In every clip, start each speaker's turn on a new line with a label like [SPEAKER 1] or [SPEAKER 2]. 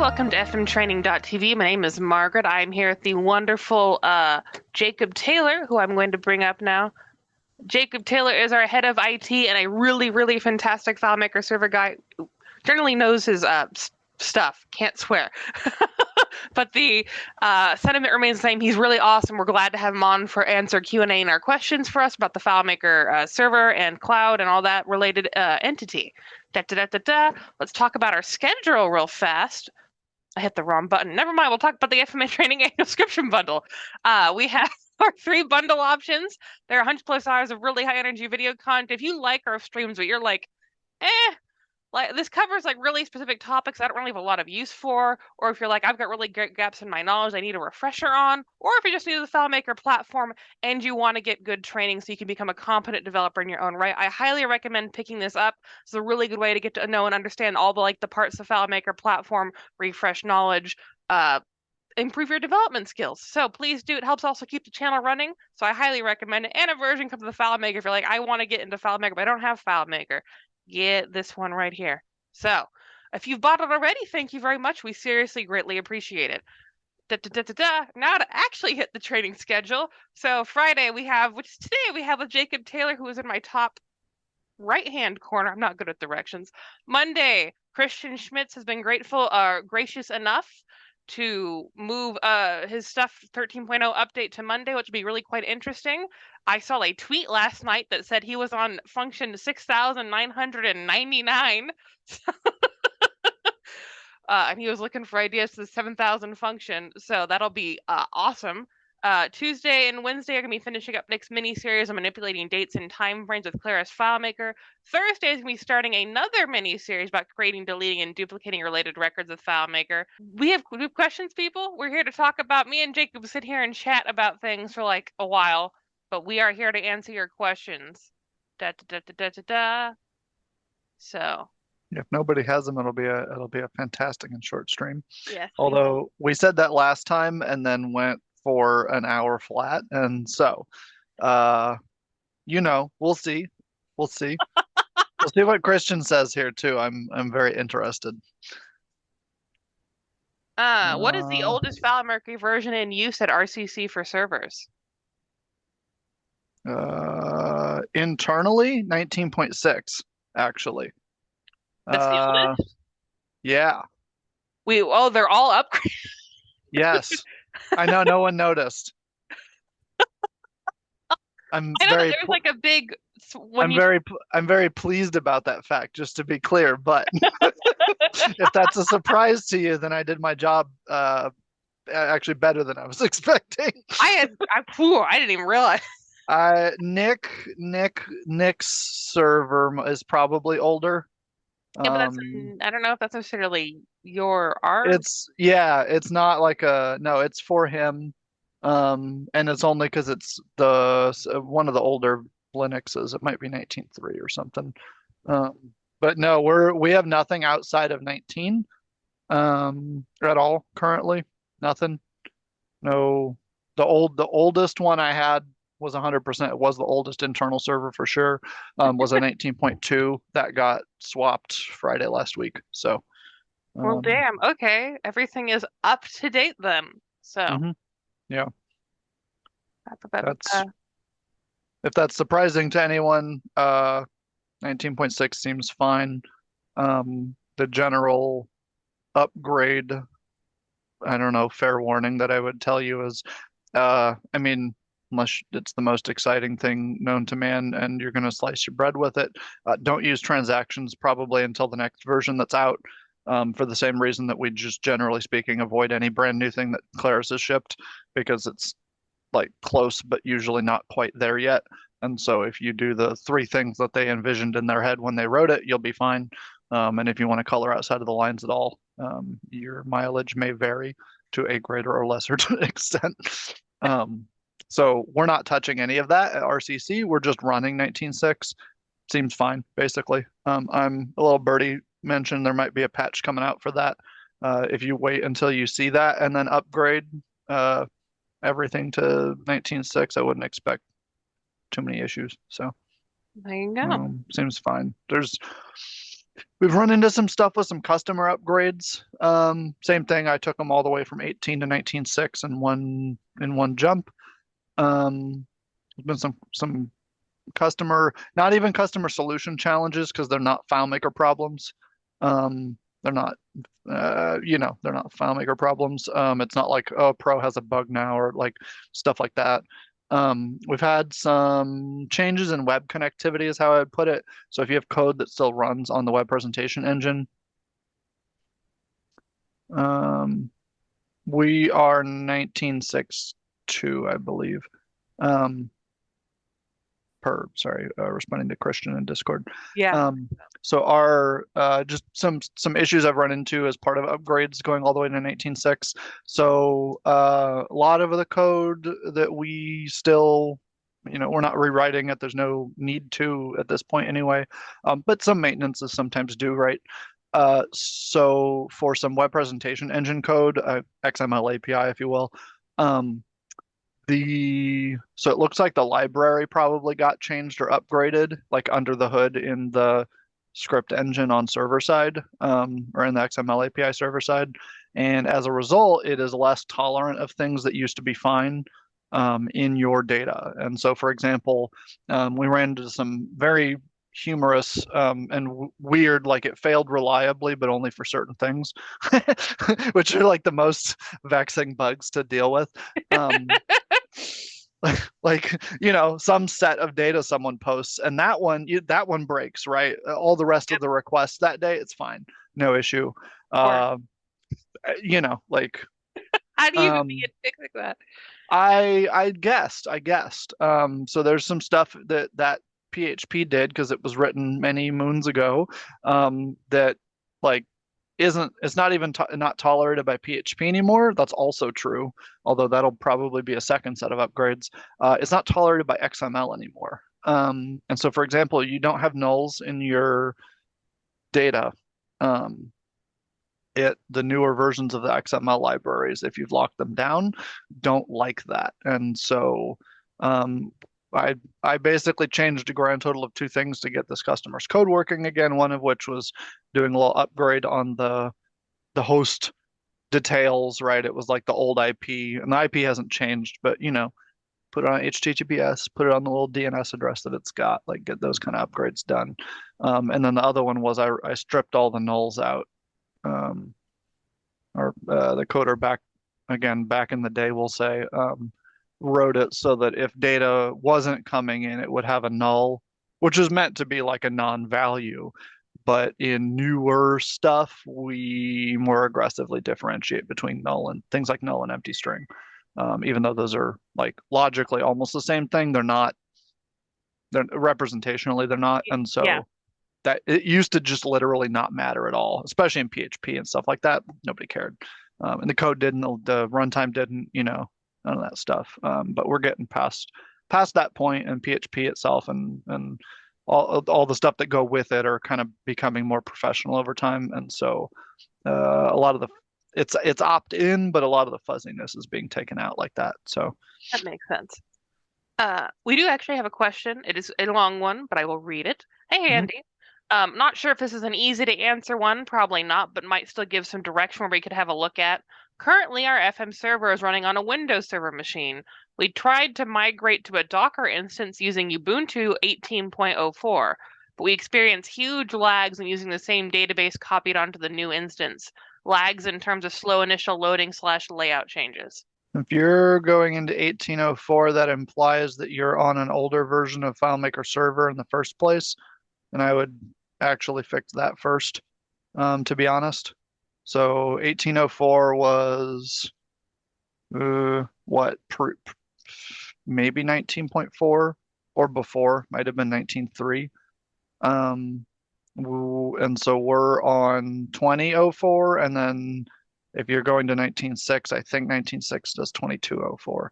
[SPEAKER 1] welcome to fmtraining.tv. My name is Margaret. I'm here with the wonderful Jacob Taylor, who I'm going to bring up now. Jacob Taylor is our head of IT and a really, really fantastic FileMaker Server guy. Generally knows his stuff. Can't swear. But the sentiment remains the same. He's really awesome. We're glad to have him on for answer Q&A and our questions for us about the FileMaker server and cloud and all that related entity. Let's talk about our schedule real fast. I hit the wrong button. Never mind. We'll talk about the FMA Training Annual Subscription Bundle. We have our 3 bundle options. There are 100+ hours of really high energy video content. If you like our streams, but you're like, like this covers like really specific topics I don't really have a lot of use for, or if you're like, I've got really great gaps in my knowledge I need a refresher on, or if you just need the FileMaker platform and you want to get good training so you can become a competent developer in your own right, I highly recommend picking this up. It's a really good way to get to know and understand all the parts of the FileMaker platform, refresh knowledge, improve your development skills. So please do. It helps also keep the channel running. So I highly recommend it. And a version comes with the FileMaker if you're like, I want to get into FileMaker, but I don't have FileMaker. Get this one right here. So if you've bought it already, thank you very much. We seriously greatly appreciate it. Now to actually hit the training schedule. So Friday we have, which is today, we have with Jacob Taylor, who is in my top right-hand corner. I'm not good at directions. Monday, Christian Schmitz has been gracious enough to move his stuff 13.0 update to Monday, which would be really quite interesting. I saw a tweet last night that said he was on function 6,999. And he was looking for ideas to the 7,000 function. So that'll be awesome. Tuesday and Wednesday are going to be finishing up next mini-series on manipulating dates and time frames with Claris FileMaker. Thursday is going to be starting another mini-series about creating, deleting, and duplicating related records with FileMaker. We have questions, people. We're here to talk about, me and Jacob sit here and chat about things for like a while, but we are here to answer your questions. So
[SPEAKER 2] if nobody has them, it'll be a fantastic and short stream.
[SPEAKER 1] yes.
[SPEAKER 2] Although we said that last time and then went for an hour flat, and so we'll see. We'll see. We'll see what Christian says here too. I'm very interested.
[SPEAKER 1] What is the oldest FileMaker version in use at RCC for servers?
[SPEAKER 2] Internally, 19.6, actually.
[SPEAKER 1] That's the oldest?
[SPEAKER 2] Yeah.
[SPEAKER 1] They're all upgraded.
[SPEAKER 2] Yes. I know no one noticed. I'm very pleased about that fact, just to be clear, but if that's a surprise to you, then I did my job actually better than I was expecting.
[SPEAKER 1] I didn't even realize.
[SPEAKER 2] Nick's server is probably older.
[SPEAKER 1] Yeah, but I don't know if that's necessarily your art.
[SPEAKER 2] It's not like it's for him. And it's only because it's one of the older Linuxes. It might be 19.3 or something. But no, we have nothing outside of 19 at all currently. Nothing. No, the oldest one I had was 100%. It was the oldest internal server for sure. Was a 19.2 that got swapped Friday last week. So
[SPEAKER 1] well, damn. Okay, everything is up to date then. So
[SPEAKER 2] yeah, if that's surprising to anyone, 19.6 seems fine. The general upgrade, I don't know, fair warning that I would tell you is, unless it's the most exciting thing known to man and you're going to slice your bread with it, don't use transactions probably until the next version that's out, for the same reason that we just generally speaking avoid any brand new thing that Claris has shipped, because it's like close but usually not quite there yet. And so if you do the 3 things that they envisioned in their head when they wrote it, you'll be fine. And if you want to color outside of the lines at all, your mileage may vary to a greater or lesser extent. So we're not touching any of that at RCC. We're just running 19.6. Seems fine, basically. I'm a little birdie mentioned there might be a patch coming out for that. If you wait until you see that and then upgrade everything to 19.6, I wouldn't expect too many issues. So
[SPEAKER 1] there you go.
[SPEAKER 2] Seems fine. We've run into some stuff with some customer upgrades. Same thing. I took them all the way from 18 to 19.6 in one jump. There's been some customer, not even customer solution challenges because they're not FileMaker problems. They're not, they're not FileMaker problems. It's not like, oh, Pro has a bug now or like stuff like that. We've had some changes in web connectivity is how I would put it. So if you have code that still runs on the web presentation engine, we are 19.6.2, I believe. Responding to Christian in Discord.
[SPEAKER 1] Yeah.
[SPEAKER 2] So our just some issues I've run into as part of upgrades going all the way to 19.6. So a lot of the code that we still, we're not rewriting it. There's no need to at this point anyway. But some maintenances sometimes do, right? So for some web presentation engine code, XML API, if you will, so it looks like the library probably got changed or upgraded, like under the hood in the script engine on server side, or in the XML API server side. And as a result, it is less tolerant of things that used to be fine in your data. And so, for example, we ran into some very humorous and weird, like it failed reliably, but only for certain things, which are like the most vexing bugs to deal with. Like some set of data someone posts and that one breaks, right? All the rest of the requests that day, it's fine, no issue.
[SPEAKER 1] Or
[SPEAKER 2] Like
[SPEAKER 1] how do you even begin fixing that?
[SPEAKER 2] I guessed. So there's some stuff that PHP did because it was written many moons ago, that like it's not even not tolerated by PHP anymore. That's also true, although that'll probably be a second set of upgrades. It's not tolerated by XML anymore. And so, for example, you don't have nulls in your data. The newer versions of the XML libraries, if you've locked them down, don't like that. And so I basically changed a grand total of two things to get this customer's code working again, one of which was doing a little upgrade on the host details, right? It was like the old IP, and the IP hasn't changed, but put it on HTTPS, put it on the little DNS address that it's got, like get those kind of upgrades done. And then the other one was I stripped all the nulls out. Or the coder back in the day, we'll say, wrote it so that if data wasn't coming in, it would have a null, which is meant to be like a non-value. But in newer stuff, we more aggressively differentiate between null and things like null and empty string. Even though those are like logically almost the same thing, they're not. They're representationally they're not, and so.
[SPEAKER 1] Yeah.
[SPEAKER 2] That it used to just literally not matter at all, especially in PHP and stuff like that. Nobody cared. And the code didn't, the runtime didn't, none of that stuff. But we're getting past that point, and PHP itself and all the stuff that go with it are kind of becoming more professional over time. And so a lot of it's opt-in, but a lot of the fuzziness is being taken out like that. So
[SPEAKER 1] That makes sense. We do actually have a question. It is a long one, but I will read it. Hey, Andy. Not sure if this is an easy to answer one, probably not, but might still give some direction where we could have a look at. Currently, our FM server is running on a Windows Server machine. We tried to migrate to a Docker instance using Ubuntu 18.04, but we experienced huge lags when using the same database copied onto the new instance. Lags in terms of slow initial loading / layout changes.
[SPEAKER 2] if you're going into 1804, that implies that you're on an older version of FileMaker Server in the first place. And I would actually fix that first, to be honest. So 1804 was maybe 19.4 or before, might have been 19.3. And so we're on 2004, and then if you're going to 19.6, I think 19.6 does 2204.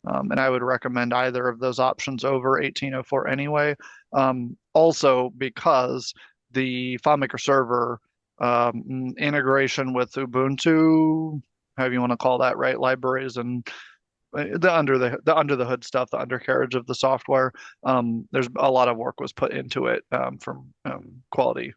[SPEAKER 2] And I would recommend either of those options over 1804 anyway. Also because the FileMaker Server integration with Ubuntu, however you want to call that, right? Libraries and the under the hood stuff, the undercarriage of the software. There's a lot of work was put into it from quality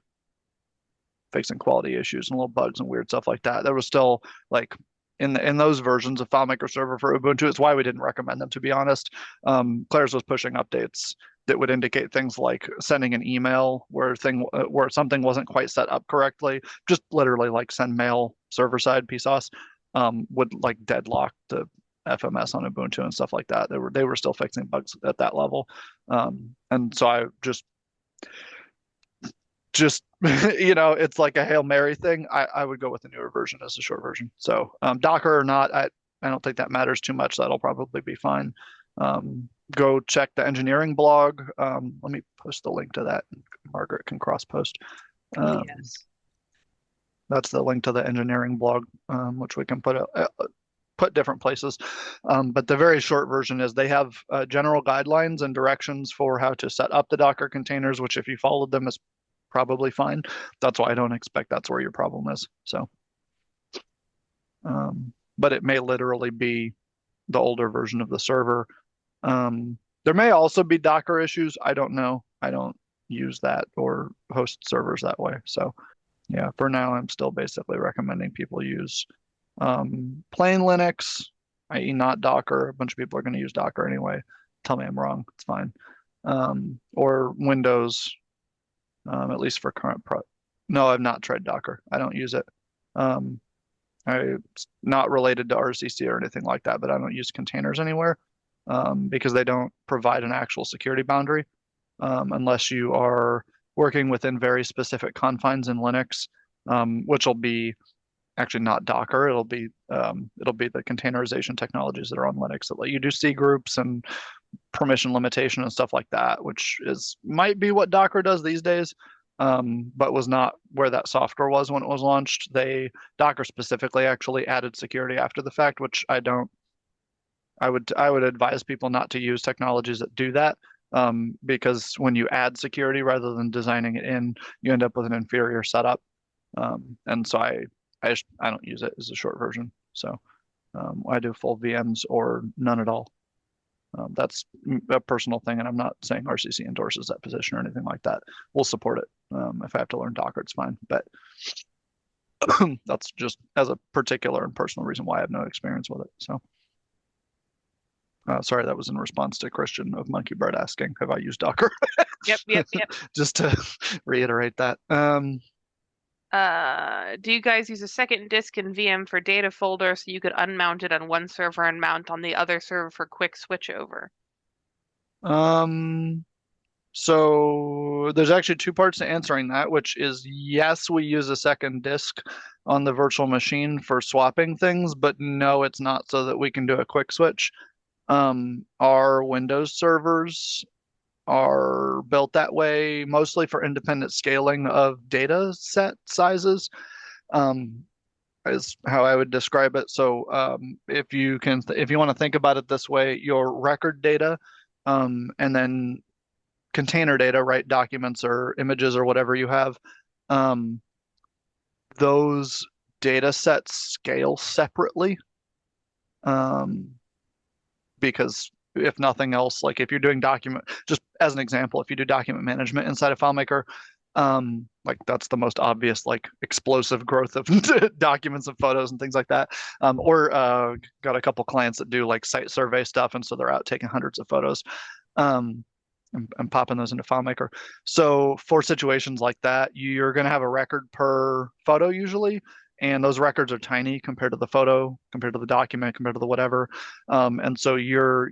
[SPEAKER 2] fixing quality issues and little bugs and weird stuff like that. There was still like in those versions of FileMaker Server for Ubuntu. It's why we didn't recommend them, to be honest. Claris was pushing updates that would indicate things like sending an email where something wasn't quite set up correctly, just literally like send mail server side PSOS, would like deadlock the FMS on Ubuntu and stuff like that. They were still fixing bugs at that level, and so I just it's like a Hail Mary thing. I would go with the newer version as the short version. So Docker or not, I don't think that matters too much. That'll probably be fine. Go check the engineering blog. Let me post the link to that. Margaret can cross post.
[SPEAKER 1] Yes.
[SPEAKER 2] That's the link to the engineering blog, which we can put different places. But the very short version is they have general guidelines and directions for how to set up the Docker containers, which if you followed them is probably fine. That's why I don't expect that's where your problem is. So, but it may literally be the older version of the server. There may also be Docker issues. I don't know. I don't use that or host servers that way. So yeah, for now, I'm still basically recommending people use plain Linux, i.e. not Docker. A bunch of people are going to use Docker anyway. Tell me I'm wrong. It's fine. Or Windows, at least for current pro. No, I've not tried Docker. I don't use it. It's not related to RCC or anything like that, but I don't use containers anywhere because they don't provide an actual security boundary unless you are working within very specific confines in Linux, which will be actually not Docker. It'll be the containerization technologies that are on Linux that let you do C groups and permission limitation and stuff like that, which might be what Docker does these days, but was not where that software was when it was launched. Docker specifically actually added security after the fact, which I would advise people not to use technologies that do that, because when you add security rather than designing it in, you end up with an inferior setup. And so I don't use it as a short version. So I do full VMs or none at all. That's a personal thing, and I'm not saying RCC endorses that position or anything like that. We'll support it. If I have to learn Docker, it's fine. But that's just as a particular and personal reason why I have no experience with it. So sorry, that was in response to Christian of Monkey Bread asking, have I used Docker?
[SPEAKER 1] Yep.
[SPEAKER 2] Just to reiterate that.
[SPEAKER 1] Do you guys use a second disk in VM for data folder so you could unmount it on one server and mount on the other server for quick switchover?
[SPEAKER 2] So there's actually two parts to answering that, which is yes, we use a second disk on the virtual machine for swapping things, but no, it's not so that we can do a quick switch. Our Windows servers are built that way mostly for independent scaling of data set sizes, is how I would describe it. So if you want to think about it this way, your record data and then container data, right? Documents or images or whatever you have, those data sets scale separately, because if nothing else, like if you're doing just as an example, if you do document management inside of FileMaker, like that's the most obvious, like explosive growth of documents and photos and things like that. Or got a couple clients that do like site survey stuff, and so they're out taking hundreds of photos, and popping those into FileMaker. So for situations like that, you're going to have a record per photo usually, and those records are tiny compared to the photo, compared to the document, compared to the whatever. And so your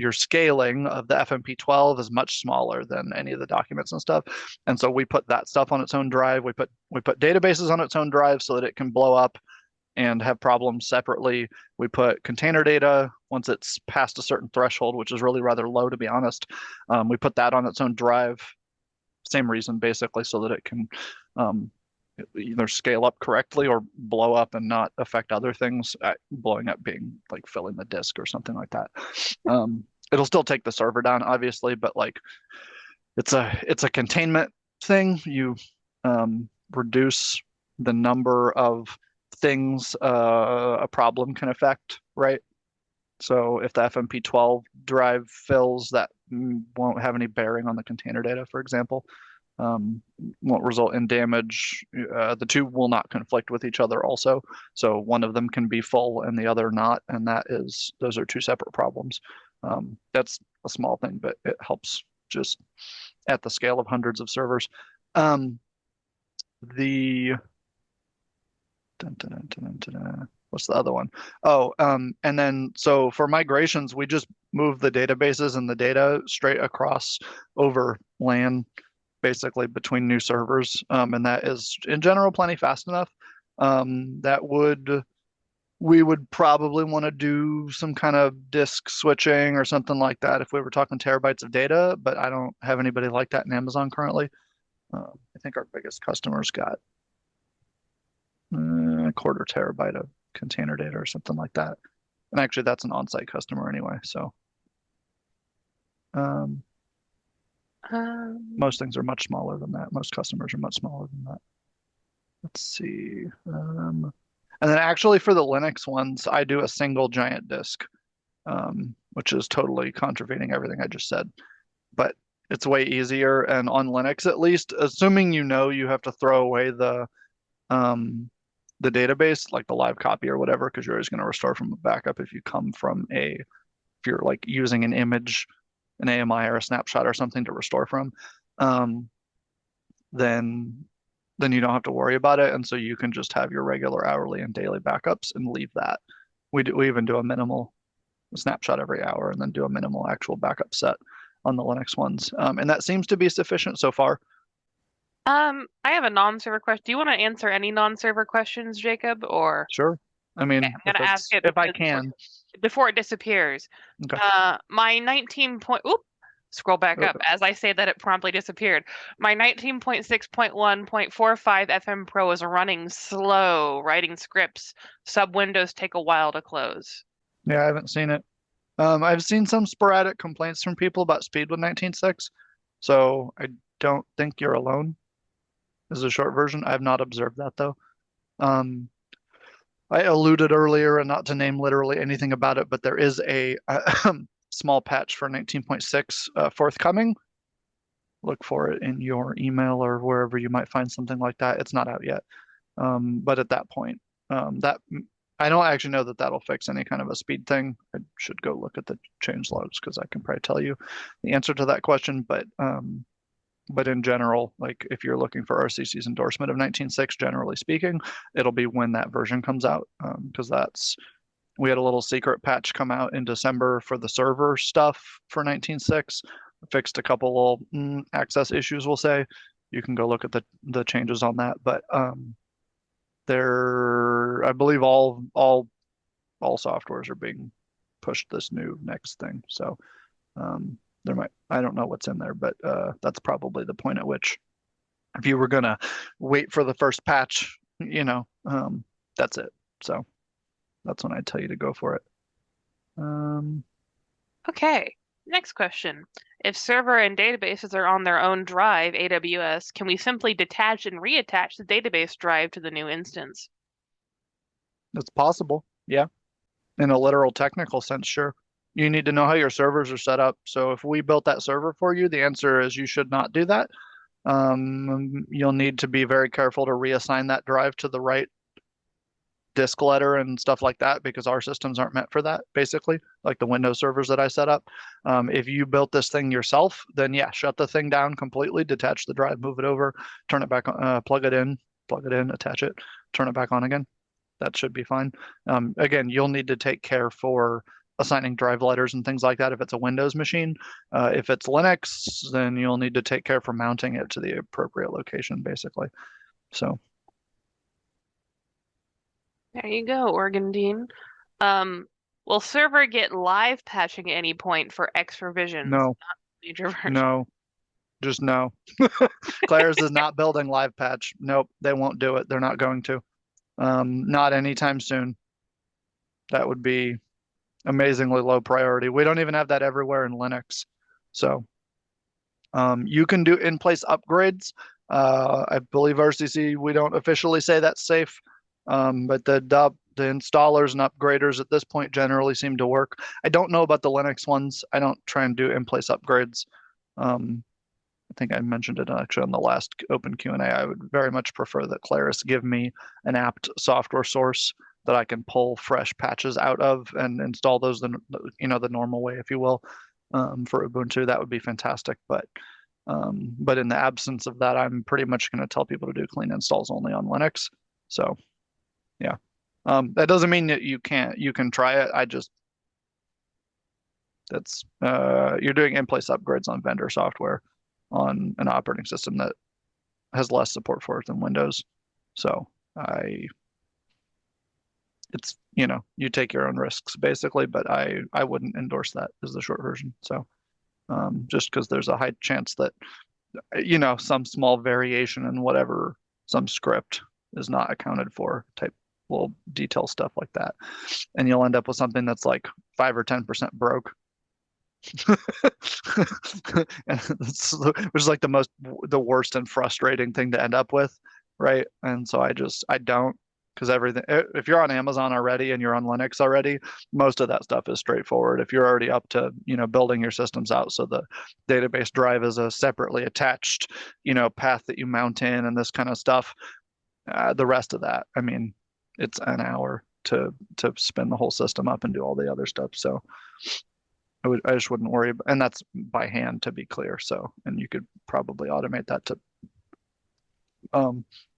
[SPEAKER 2] scaling of the FMP12 is much smaller than any of the documents and stuff. And so we put that stuff on its own drive. We put databases on its own drive so that it can blow up and have problems separately. We put container data once it's past a certain threshold, which is really rather low, to be honest. We put that on its own drive. Same reason, basically, so that it can either scale up correctly or blow up and not affect other things. Blowing up being like filling the disk or something like that. It'll still take the server down, obviously, but like it's a containment thing. You reduce the number of things a problem can affect, right? So if the FMP12 drive fills, that won't have any bearing on the container data, for example. won't result in damage. The two will not conflict with each other also. So one of them can be full and the other not, and those are two separate problems. That's a small thing, but it helps just at the scale of hundreds of servers. The what's the other one? Oh, and then so for migrations, we just move the databases and the data straight across over LAN, basically between new servers, and that is in general plenty fast enough. We would probably want to do some kind of disk switching or something like that if we were talking terabytes of data, but I don't have anybody like that in Amazon currently. I think our biggest customers got a quarter terabyte of container data or something like that. And actually, that's an on-site customer anyway. So most things are much smaller than that. Most customers are much smaller than that. Let's see. And then actually for the Linux ones, I do a single giant disk, which is totally contravening everything I just said. But it's way easier, and on Linux at least, assuming you know you have to throw away the database, like the live copy or whatever, because you're always going to restore from a backup if you come from if you're like using an image, an AMI or a snapshot or something to restore from, then you don't have to worry about it, and so you can just have your regular hourly and daily backups and leave that. We even do a minimal snapshot every hour and then do a minimal actual backup set on the Linux ones, and that seems to be sufficient so far.
[SPEAKER 1] I have a non-server question. Do you want to answer any non-server questions, Jacob, or?
[SPEAKER 2] Sure. I mean,
[SPEAKER 1] Okay, I'm gonna ask it
[SPEAKER 2] if I can.
[SPEAKER 1] Before it disappears.
[SPEAKER 2] Okay.
[SPEAKER 1] My 19 point. Oop, scroll back up. As I say that, it promptly disappeared. My 19.6.1.45 FM Pro is running slow, writing scripts. Sub windows take a while to close.
[SPEAKER 2] Yeah, I haven't seen it. I've seen some sporadic complaints from people about speed with 19.6, so I don't think you're alone. Is a short version. I've not observed that though. I alluded earlier, and not to name literally anything about it, but there is a small patch for 19.6 forthcoming. Look for it in your email or wherever you might find something like that. It's not out yet, but at that point, that I don't actually know that that'll fix any kind of a speed thing. I should go look at the change logs because I can probably tell you the answer to that question. But in general, like if you're looking for RCC's endorsement of 19.6, generally speaking, it'll be when that version comes out, because we had a little secret patch come out in December for the server stuff for 19.6, fixed a couple little access issues, we'll say. You can go look at the changes on that, but I believe all softwares are being pushed this new next thing. So I don't know what's in there, but that's probably the point at which if you were gonna wait for the first patch, that's it. So that's when I'd tell you to go for it.
[SPEAKER 1] Okay, next question. If server and databases are on their own drive, AWS, can we simply detach and reattach the database drive to the new instance?
[SPEAKER 2] It's possible, yeah. In a literal technical sense, sure. You need to know how your servers are set up. So if we built that server for you, the answer is you should not do that. You'll need to be very careful to reassign that drive to the right disk letter and stuff like that, because our systems aren't meant for that, basically, like the Windows servers that I set up. If you built this thing yourself, then yeah, shut the thing down completely, detach the drive, move it over, turn it back on, plug it in, attach it, turn it back on again. That should be fine. Again, you'll need to take care for assigning drive letters and things like that if it's a Windows machine. If it's Linux, then you'll need to take care for mounting it to the appropriate location, basically. So
[SPEAKER 1] there you go, Oregon Dean. Will server get live patching at any point for X revisions?
[SPEAKER 2] no,
[SPEAKER 1] not major versions.
[SPEAKER 2] no, just no. Claris is not building live patch. Nope, they won't do it. They're not going to. Not anytime soon. That would be amazingly low priority. We don't even have that everywhere in Linux. So you can do in-place upgrades. I believe RCC, we don't officially say that's safe, but the installers and upgraders at this point generally seem to work. I don't know about the Linux ones. I don't try and do in-place upgrades. I think I mentioned it actually on the last open Q&A. I would very much prefer that Claris give me an apt software source that I can pull fresh patches out of and install those the normal way, if you will, for Ubuntu. That would be fantastic. But in the absence of that, I'm pretty much going to tell people to do clean installs only on Linux. So yeah, that doesn't mean that you can try it. You're doing in-place upgrades on vendor software on an operating system that has less support for it than Windows. So you take your own risks basically, but I wouldn't endorse that is the short version. So just because there's a high chance that some small variation in whatever some script is not accounted for type will detail stuff like that, and you'll end up with something that's like 5 or 10% broke. Which is like the worst and frustrating thing to end up with, right? And so I don't, because everything, if you're on Amazon already and you're on Linux already, most of that stuff is straightforward. If you're already up to building your systems out so the database drive is a separately attached path that you mount in and this kind of stuff, the rest of that, I mean, it's an hour to spin the whole system up and do all the other stuff. So I just wouldn't worry, and that's by hand, to be clear. So, and you could probably automate that to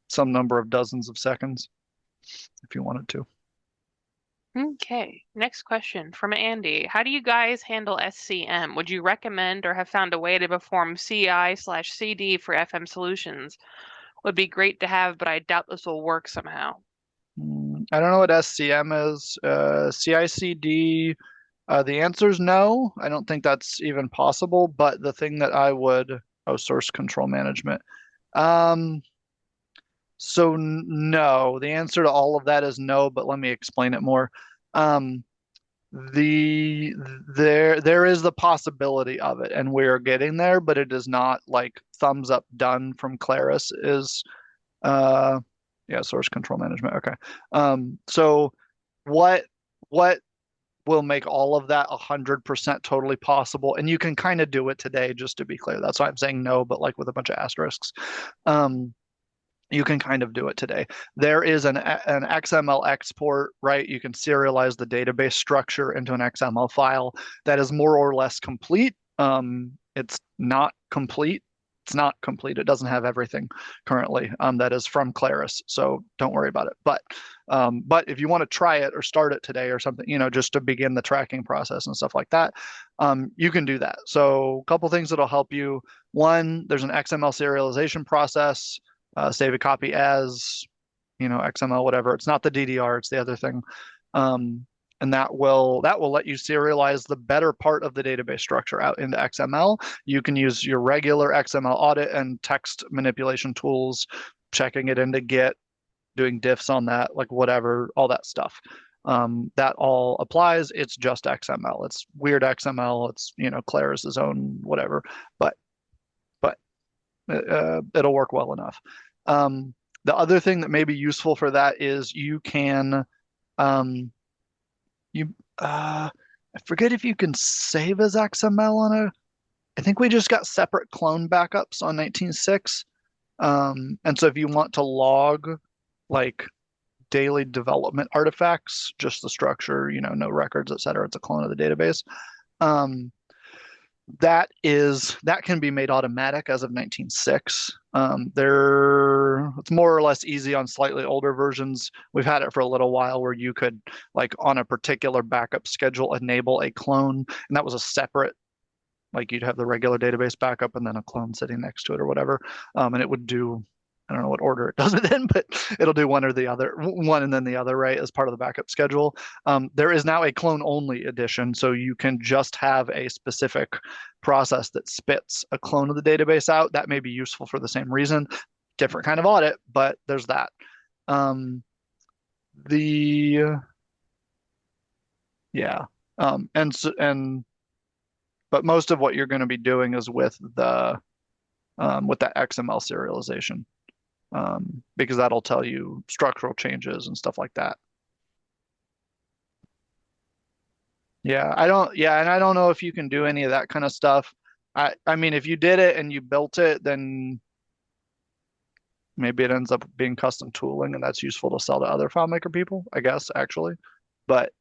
[SPEAKER 2] some number of dozens of seconds if you wanted to.
[SPEAKER 1] Okay, next question from Andy. How do you guys handle SCM? Would you recommend or have found a way to perform CI/CD for FM solutions? Would be great to have, but I doubt this will work somehow.
[SPEAKER 2] I don't know what SCM is. CI/CD. The answer is no. I don't think that's even possible. But the thing that source control management. So no, the answer to all of that is no, but let me explain it more. There is the possibility of it, and we're getting there, but it is not like thumbs up done from Claris is source control management. Okay. So what will make all of that 100% totally possible? And you can kind of do it today, just to be clear. That's why I'm saying no, but like with a bunch of asterisks. You can kind of do it today. There is an XML export, right? You can serialize the database structure into an XML file that is more or less complete. It's not complete. It's not complete. It doesn't have everything currently that is from Claris, so don't worry about it. But if you want to try it or start it today or something, just to begin the tracking process and stuff like that, you can do that. So a couple things that'll help you. One, there's an XML serialization process. Save a copy as, XML, whatever. It's not the DDR, it's the other thing. And that will let you serialize the better part of the database structure out into XML. You can use your regular XML audit and text manipulation tools, checking it into Git, doing diffs on that, like whatever, all that stuff. That all applies. It's just XML. It's weird XML. It's, Claris's own whatever, but it'll work well enough. The other thing that may be useful for that is you can, I forget if you can save as XML I think we just got separate clone backups on 19.6. And so if you want to log like daily development artifacts, just the structure, no records, et cetera, it's a clone of the database. That can be made automatic as of 19.6. It's more or less easy on slightly older versions. We've had it for a little while where you could, like on a particular backup schedule, enable a clone, and that was a separate, like you'd have the regular database backup and then a clone sitting next to it or whatever. And it would do, I don't know what order it does it in, but it'll do one or the other, one and then the other, right, as part of the backup schedule. There is now a clone-only edition, so you can just have a specific process that spits a clone of the database out. That may be useful for the same reason. Different kind of audit, but there's that. But most of what you're going to be doing is with that XML serialization. Because that'll tell you structural changes and stuff like that. And I don't know if you can do any of that kind of stuff I mean, if you did it and you built it, then maybe it ends up being custom tooling, and that's useful to sell to other FileMaker people, I guess, actually. But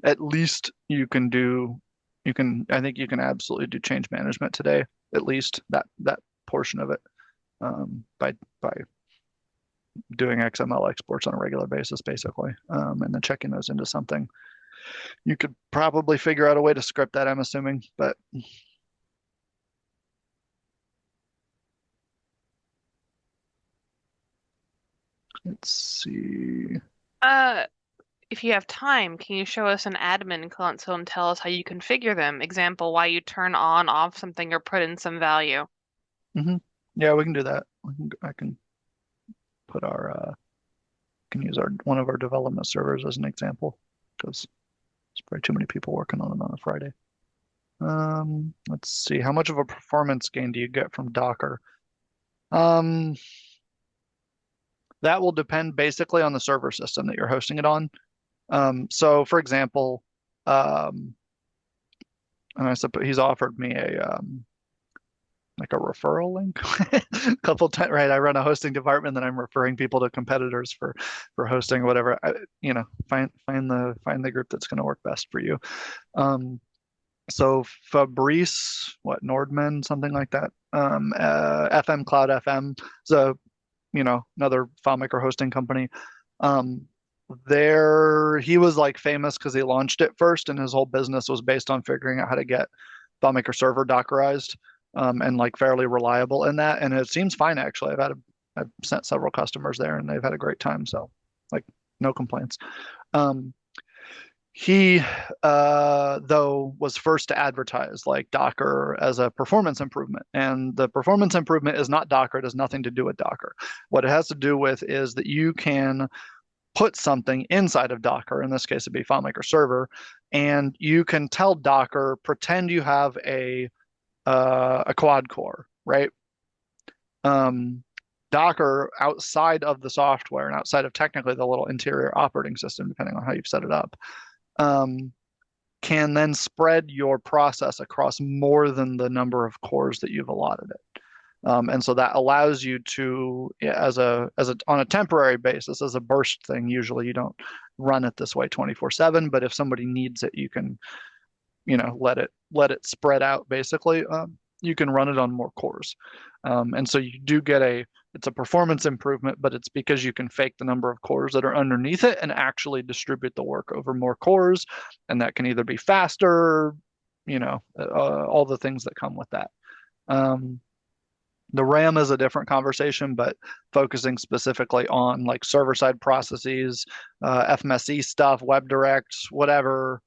[SPEAKER 2] at least I think you can absolutely do change management today, at least that portion of it, by doing XML exports on a regular basis, basically, and then checking those into something. You could probably figure out a way to script that, I'm assuming, but let's see.
[SPEAKER 1] If you have time, can you show us an admin console and tell us how you configure them? Example, why you turn on, off something or put in some value.
[SPEAKER 2] Yeah, we can do that. I can put can use one of our development servers as an example, because there's probably too many people working on it on a Friday. Let's see, how much of a performance gain do you get from Docker? That will depend basically on the server system that you're hosting it on. So for example, and I suppose he's offered me a like a referral link a couple times, right? I run a hosting department, then I'm referring people to competitors for hosting or whatever. Find the group that's going to work best for you. So Fabrice, Nordman, something like that. FM Cloud FM. So another FileMaker hosting company. He was like famous because he launched it first, and his whole business was based on figuring out how to get FileMaker Server Dockerized, and like fairly reliable in that. And it seems fine, actually. I've sent several customers there, and they've had a great time. So, like, no complaints. He, though, was first to advertise like Docker as a performance improvement. And the performance improvement is not Docker. It has nothing to do with Docker. What it has to do with is that you can put something inside of Docker. In this case, it'd be FileMaker Server. And you can tell Docker, pretend you have a quad core, right? Docker, outside of the software and outside of technically the little interior operating system, depending on how you've set it up, can then spread your process across more than the number of cores that you've allotted it. And so that allows you to, on a temporary basis, as a burst thing. Usually you don't run it this way 24/7, but if somebody needs it, you can, let it spread out. Basically, you can run it on more cores, and so you do get it's a performance improvement, but it's because you can fake the number of cores that are underneath it and actually distribute the work over more cores, and that can either be faster, all the things that come with that. The RAM is a different conversation, but focusing specifically on like server-side processes, FMSE stuff, WebDirect, whatever,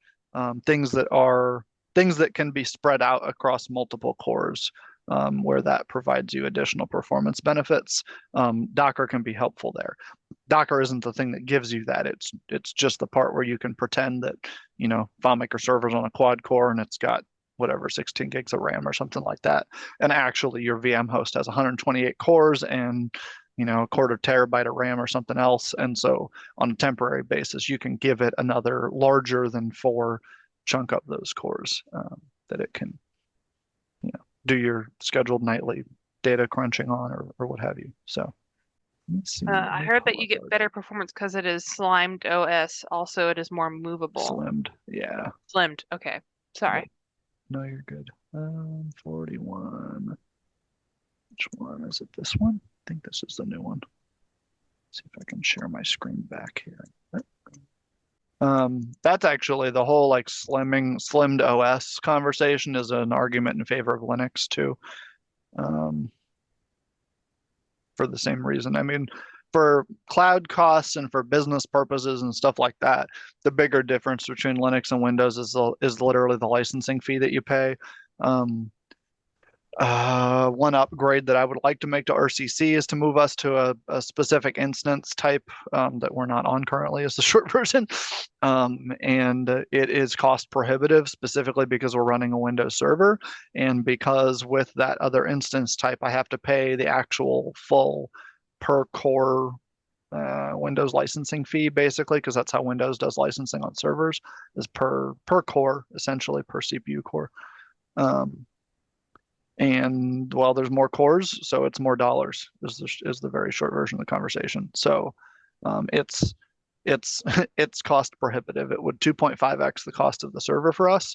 [SPEAKER 2] things that can be spread out across multiple cores, where that provides you additional performance benefits. Docker can be helpful there. Docker isn't the thing that gives you that. It's just the part where you can pretend that, FileMaker Server's on a quad core and it's got whatever, 16 gigs of RAM or something like that. And actually your VM host has 128 cores and, a quarter terabyte of RAM or something else. And so on a temporary basis, you can give it another larger than 4 chunk up those cores, that it can, do your scheduled nightly data crunching on or what have you. So let's see.
[SPEAKER 1] I heard that you get better performance because it is slimed OS. Also, it is more movable.
[SPEAKER 2] Slimmed, yeah.
[SPEAKER 1] Slimmed. Okay, sorry.
[SPEAKER 2] No, you're good. 41. Which one is it? This one? I think this is the new one. Let's see if I can share my screen back here. That's actually the whole like slimmed OS conversation is an argument in favor of Linux too. For the same reason. I mean, for cloud costs and for business purposes and stuff like that, the bigger difference between Linux and Windows is literally the licensing fee that you pay. One upgrade that I would like to make to RCC is to move us to a specific instance type, that we're not on currently, is the short version. And it is cost prohibitive, specifically because we're running a Windows server, and because with that other instance type, I have to pay the actual full per core Windows licensing fee, basically, because that's how Windows does licensing on servers, is per core, essentially per CPU core. And well, there's more cores, so it's more dollars. Is the very short version of the conversation. So it's it's cost prohibitive. It would 2.5x the cost of the server for us,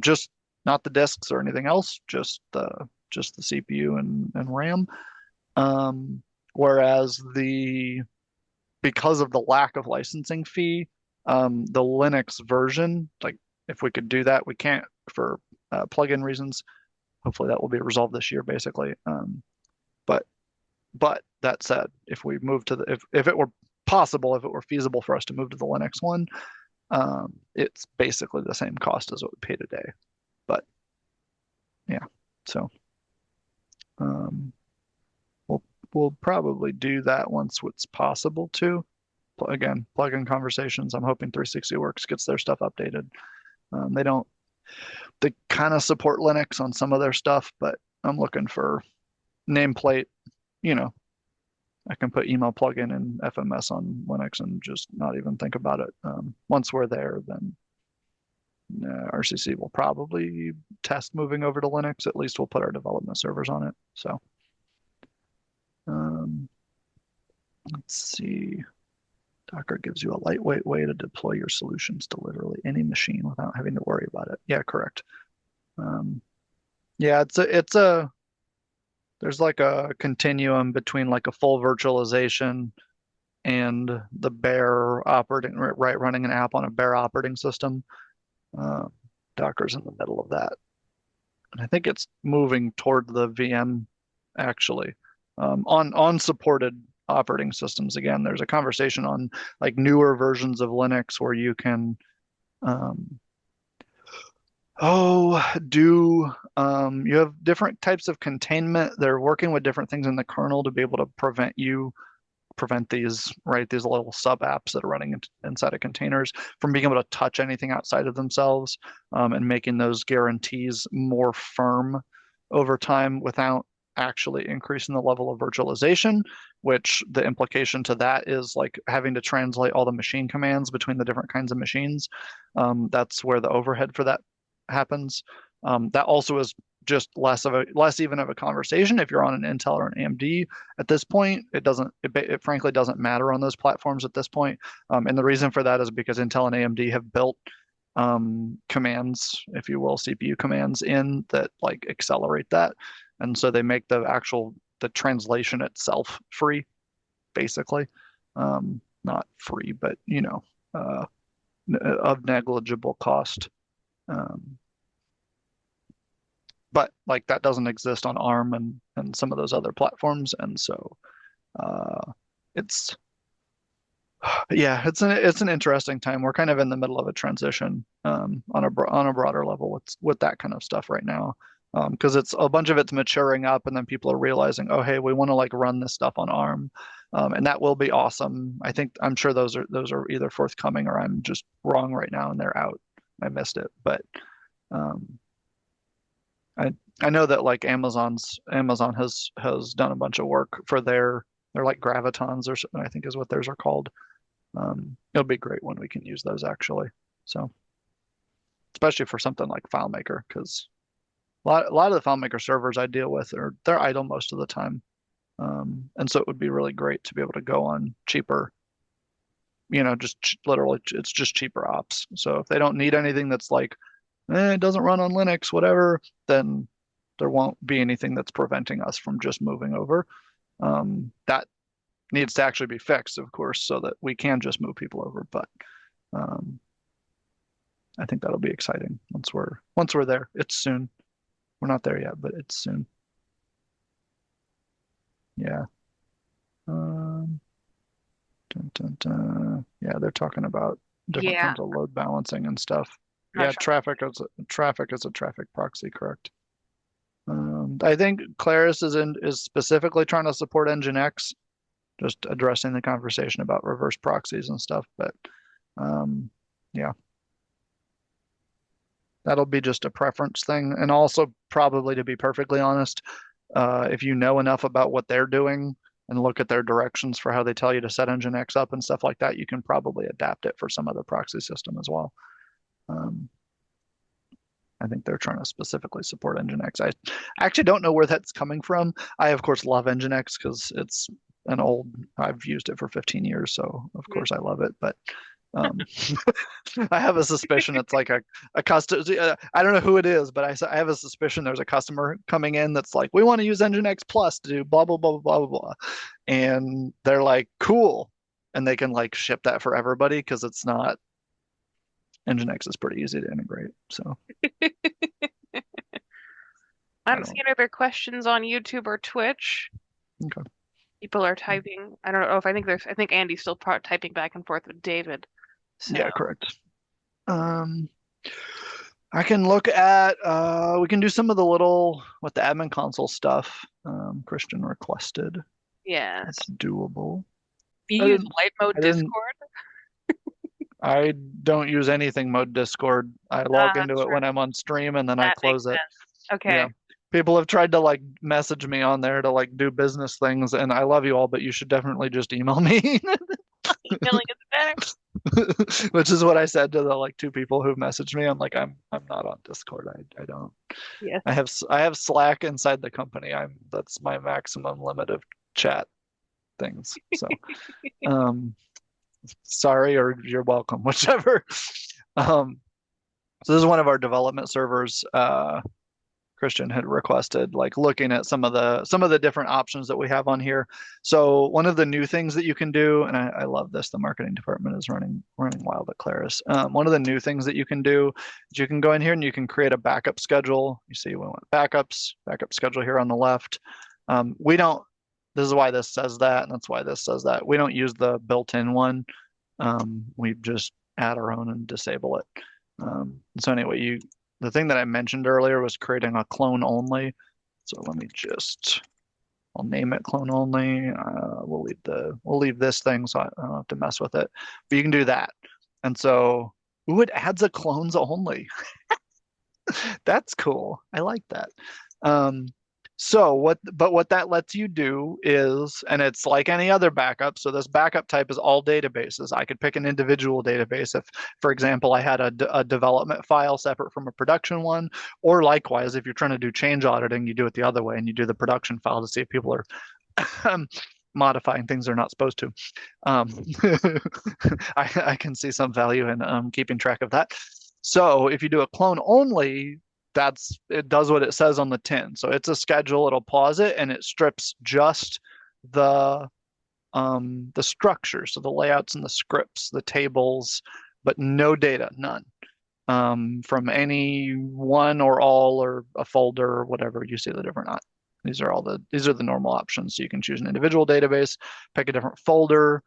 [SPEAKER 2] just not the disks or anything else, just the CPU and RAM. Whereas because of the lack of licensing fee, the Linux version, like if we could do that, we can't for plugin reasons. Hopefully that will be resolved this year, basically. But that said, if we move to if it were possible, if it were feasible for us to move to the Linux one, it's basically the same cost as what we pay today. But yeah, so we'll probably do that once it's possible to. Again, plugin conversations. I'm hoping 360works gets their stuff updated. They kind of support Linux on some of their stuff, but I'm looking for nameplate. I can put email plugin and FMS on Linux and just not even think about it. Once we're there, then RCC will probably test moving over to Linux. At least we'll put our development servers on it. So let's see. Docker gives you a lightweight way to deploy your solutions to literally any machine without having to worry about it. Yeah, correct. Yeah, there's like a continuum between like a full virtualization and the bare operating, right, running an app on a bare operating system. Docker's in the middle of that. And I think it's moving toward the VM actually. On supported operating systems, again, there's a conversation on like newer versions of Linux where you can you have different types of containment. They're working with different things in the kernel to be able to prevent these little sub apps that are running inside of containers from being able to touch anything outside of themselves, and making those guarantees more firm over time without actually increasing the level of virtualization, which the implication to that is like having to translate all the machine commands between the different kinds of machines. That's where the overhead for that happens. That also is just less even of a conversation if you're on an Intel or an AMD at this point. It frankly doesn't matter on those platforms at this point. And the reason for that is because Intel and AMD have built commands, if you will, CPU commands in that like accelerate that. And so they make the translation itself free, basically. Not free, but of negligible cost. But like that doesn't exist on ARM and some of those other platforms, and so it's an interesting time. We're kind of in the middle of a transition on a broader level with that kind of stuff right now, because it's a bunch of it's maturing up, and then people are realizing, oh hey, we want to like run this stuff on ARM, and that will be awesome. I'm sure those are either forthcoming or I'm just wrong right now and they're out. I missed it, but I know that like Amazon has done a bunch of work for they're like gravitons or something, I think is what theirs are called. It'll be great when we can use those actually. So especially for something like FileMaker, because a lot of the FileMaker servers I deal with they're idle most of the time. And so it would be really great to be able to go on cheaper, literally it's just cheaper ops. So if they don't need anything that's like, it doesn't run on Linux, whatever, then there won't be anything that's preventing us from just moving over. That needs to actually be fixed, of course, so that we can just move people over. But I think that'll be exciting once we're there. It's soon. We're not there yet, but it's soon. Yeah. Yeah, they're talking about different kinds of load balancing and stuff. Yeah, traffic is a traffic proxy, correct? I think Claris is specifically trying to support Nginx, just addressing the conversation about reverse proxies and stuff. But yeah, that'll be just a preference thing, and also probably, to be perfectly honest, if you know enough about what they're doing, and look at their directions for how they tell you to set Nginx up and stuff like that, you can probably adapt it for some other proxy system as well. I think they're trying to specifically support Nginx. I actually don't know where that's coming from. I, of course, love Nginx because it's I've used it for 15 years, so of course I love it. But I have a suspicion it's like a custom. I don't know who it is, but I have a suspicion there's a customer coming in that's like, we want to use Nginx Plus to do blah, blah, blah, blah, blah, blah. And they're like, cool. And they can like ship that for everybody because it's not, Nginx is pretty easy to integrate. So
[SPEAKER 1] I don't see any other questions on YouTube or Twitch.
[SPEAKER 2] Okay.
[SPEAKER 1] People are typing. I don't know if I think Andy's still typing back and forth with David. So.
[SPEAKER 2] Yeah, correct. I can look at we can do some of the little with the admin console stuff. Christian requested.
[SPEAKER 1] Yeah.
[SPEAKER 2] It's doable.
[SPEAKER 1] Do you use light mode Discord?
[SPEAKER 2] I don't use anything mode Discord. I log into it when I'm on stream and then I close it.
[SPEAKER 1] Okay.
[SPEAKER 2] Yeah. People have tried to like message me on there to like do business things, and I love you all, but you should definitely just email me.
[SPEAKER 1] Emailing is better.
[SPEAKER 2] Which is what I said to the like 2 people who messaged me. I'm like, I'm not on Discord. I don't.
[SPEAKER 1] Yes.
[SPEAKER 2] I have Slack inside the company. That's my maximum limit of chat things. So sorry, or you're welcome, whichever. So this is one of our development servers. Christian had requested, like looking at some of the different options that we have on here. So one of the new things that you can do, and I love this, the marketing department is running wild at Claris. One of the new things that you can do is you can go in here and you can create a backup schedule. You see, we want backup schedule here on the left. This is why this says that, and that's why this says that. We don't use the built-in one. We just add our own and disable it. So anyway, the thing that I mentioned earlier was creating a clone only. So I'll name it clone only. We'll leave this thing so I don't have to mess with it. But you can do that. And so, it adds a clones only. That's cool. I like that. But what that lets you do is, and it's like any other backup. So this backup type is all databases. I could pick an individual database if, for example, I had a development file separate from a production one, or likewise, if you're trying to do change auditing, you do it the other way and you do the production file to see if people are modifying things they're not supposed to. I can see some value in keeping track of that. So if you do a clone only, it does what it says on the tin. So it's a schedule, it'll pause it, and it strips just the structure, so the layouts and the scripts, the tables, but no data, none, from any one or all or a folder or whatever you see the different on. These are the normal options. So you can choose an individual database, pick a different folder,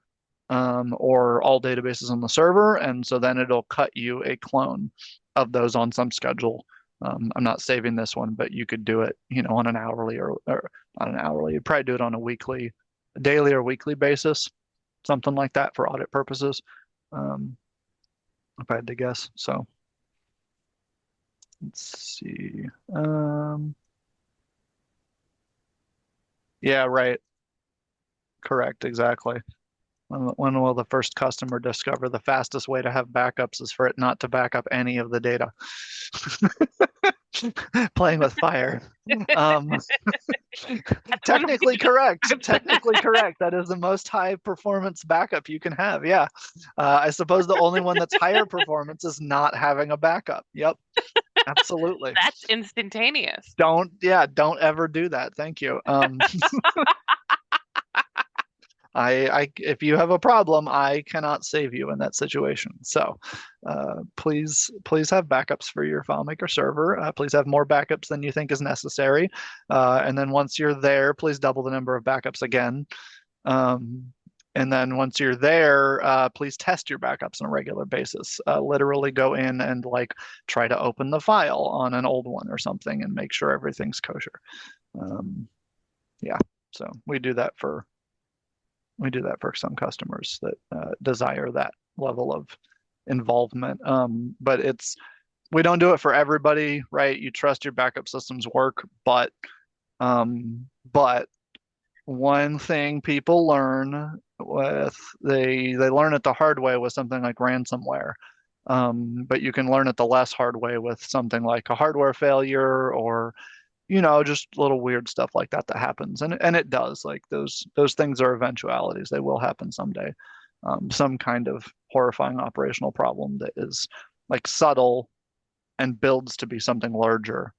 [SPEAKER 2] or all databases on the server, and so then it'll cut you a clone of those on some schedule. I'm not saving this one, but you could do it, on an hourly or not an hourly. You'd probably do it on a daily or weekly basis, something like that for audit purposes. If I had to guess. So let's see. Yeah, right. Correct. Exactly. When will the first customer discover the fastest way to have backups is for it not to back up any of the data? Playing with fire. Technically correct. Technically correct. That is the most high performance backup you can have. Yeah. I suppose the only one that's higher performance is not having a backup. Yep. Absolutely.
[SPEAKER 1] That's instantaneous.
[SPEAKER 2] Don't ever do that. Thank you. If you have a problem, I cannot save you in that situation. So please have backups for your FileMaker server. Please have more backups than you think is necessary. And then once you're there, please double the number of backups again. And then once you're there, please test your backups on a regular basis. Literally go in and like try to open the file on an old one or something and make sure everything's kosher. Yeah, so we do that for some customers that desire that level of involvement. But we don't do it for everybody, right? You trust your backup systems work, but one thing people learn they learn it the hard way with something like ransomware. But you can learn it the less hard way with something like a hardware failure or, just little weird stuff like that that happens. And it does. Like those things are eventualities. They will happen someday. Some kind of horrifying operational problem that is like subtle and builds to be something larger.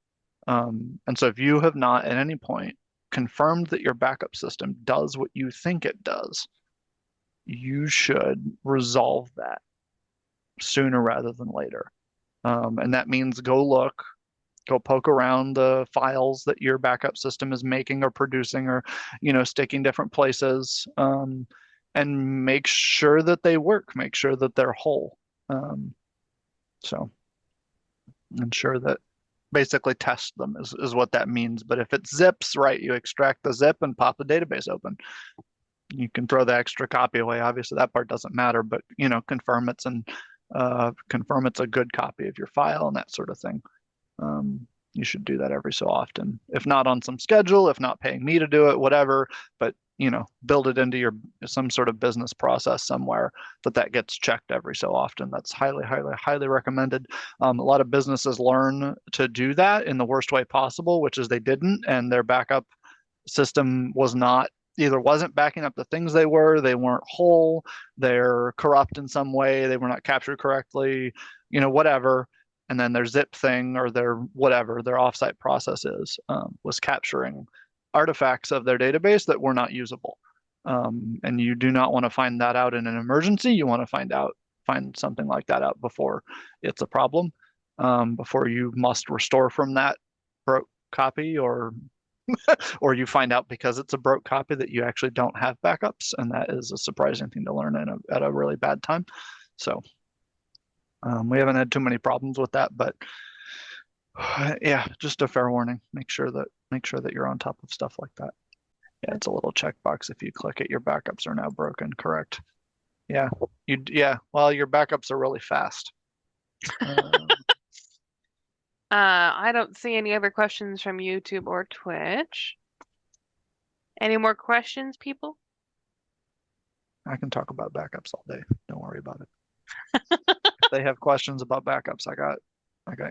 [SPEAKER 2] And so if you have not at any point confirmed that your backup system does what you think it does, you should resolve that sooner rather than later. And that means go poke around the files that your backup system is making or producing or, sticking different places, and make sure that they work, make sure that they're whole. So ensure that basically test them is what that means. But if it zips, right, you extract the zip and pop the database open. You can throw the extra copy away. Obviously, that part doesn't matter, but confirm it's a good copy of your file and that sort of thing. You should do that every so often. If not on some schedule, if not paying me to do it, whatever, but build it into some sort of business process somewhere that gets checked every so often. That's highly, highly, highly recommended. A lot of businesses learn to do that in the worst way possible, which is they didn't, and their backup system wasn't backing up the things they weren't whole, they're corrupt in some way, they were not captured correctly, whatever. And then their zip thing or their offsite process was capturing artifacts of their database that were not usable. And you do not want to find that out in an emergency. You want to find something like that out before it's a problem, before you must restore from that broke copy or you find out because it's a broke copy that you actually don't have backups, and that is a surprising thing to learn at a really bad time. So we haven't had too many problems with that, but yeah, just a fair warning. Make sure that you're on top of stuff like that. Yeah, it's a little checkbox if you click it. Your backups are now broken. Correct. Yeah, well, your backups are really fast.
[SPEAKER 1] I don't see any other questions from YouTube or Twitch. Any more questions, people?
[SPEAKER 2] I can talk about backups all day. Don't worry about it. If they have questions about backups, I got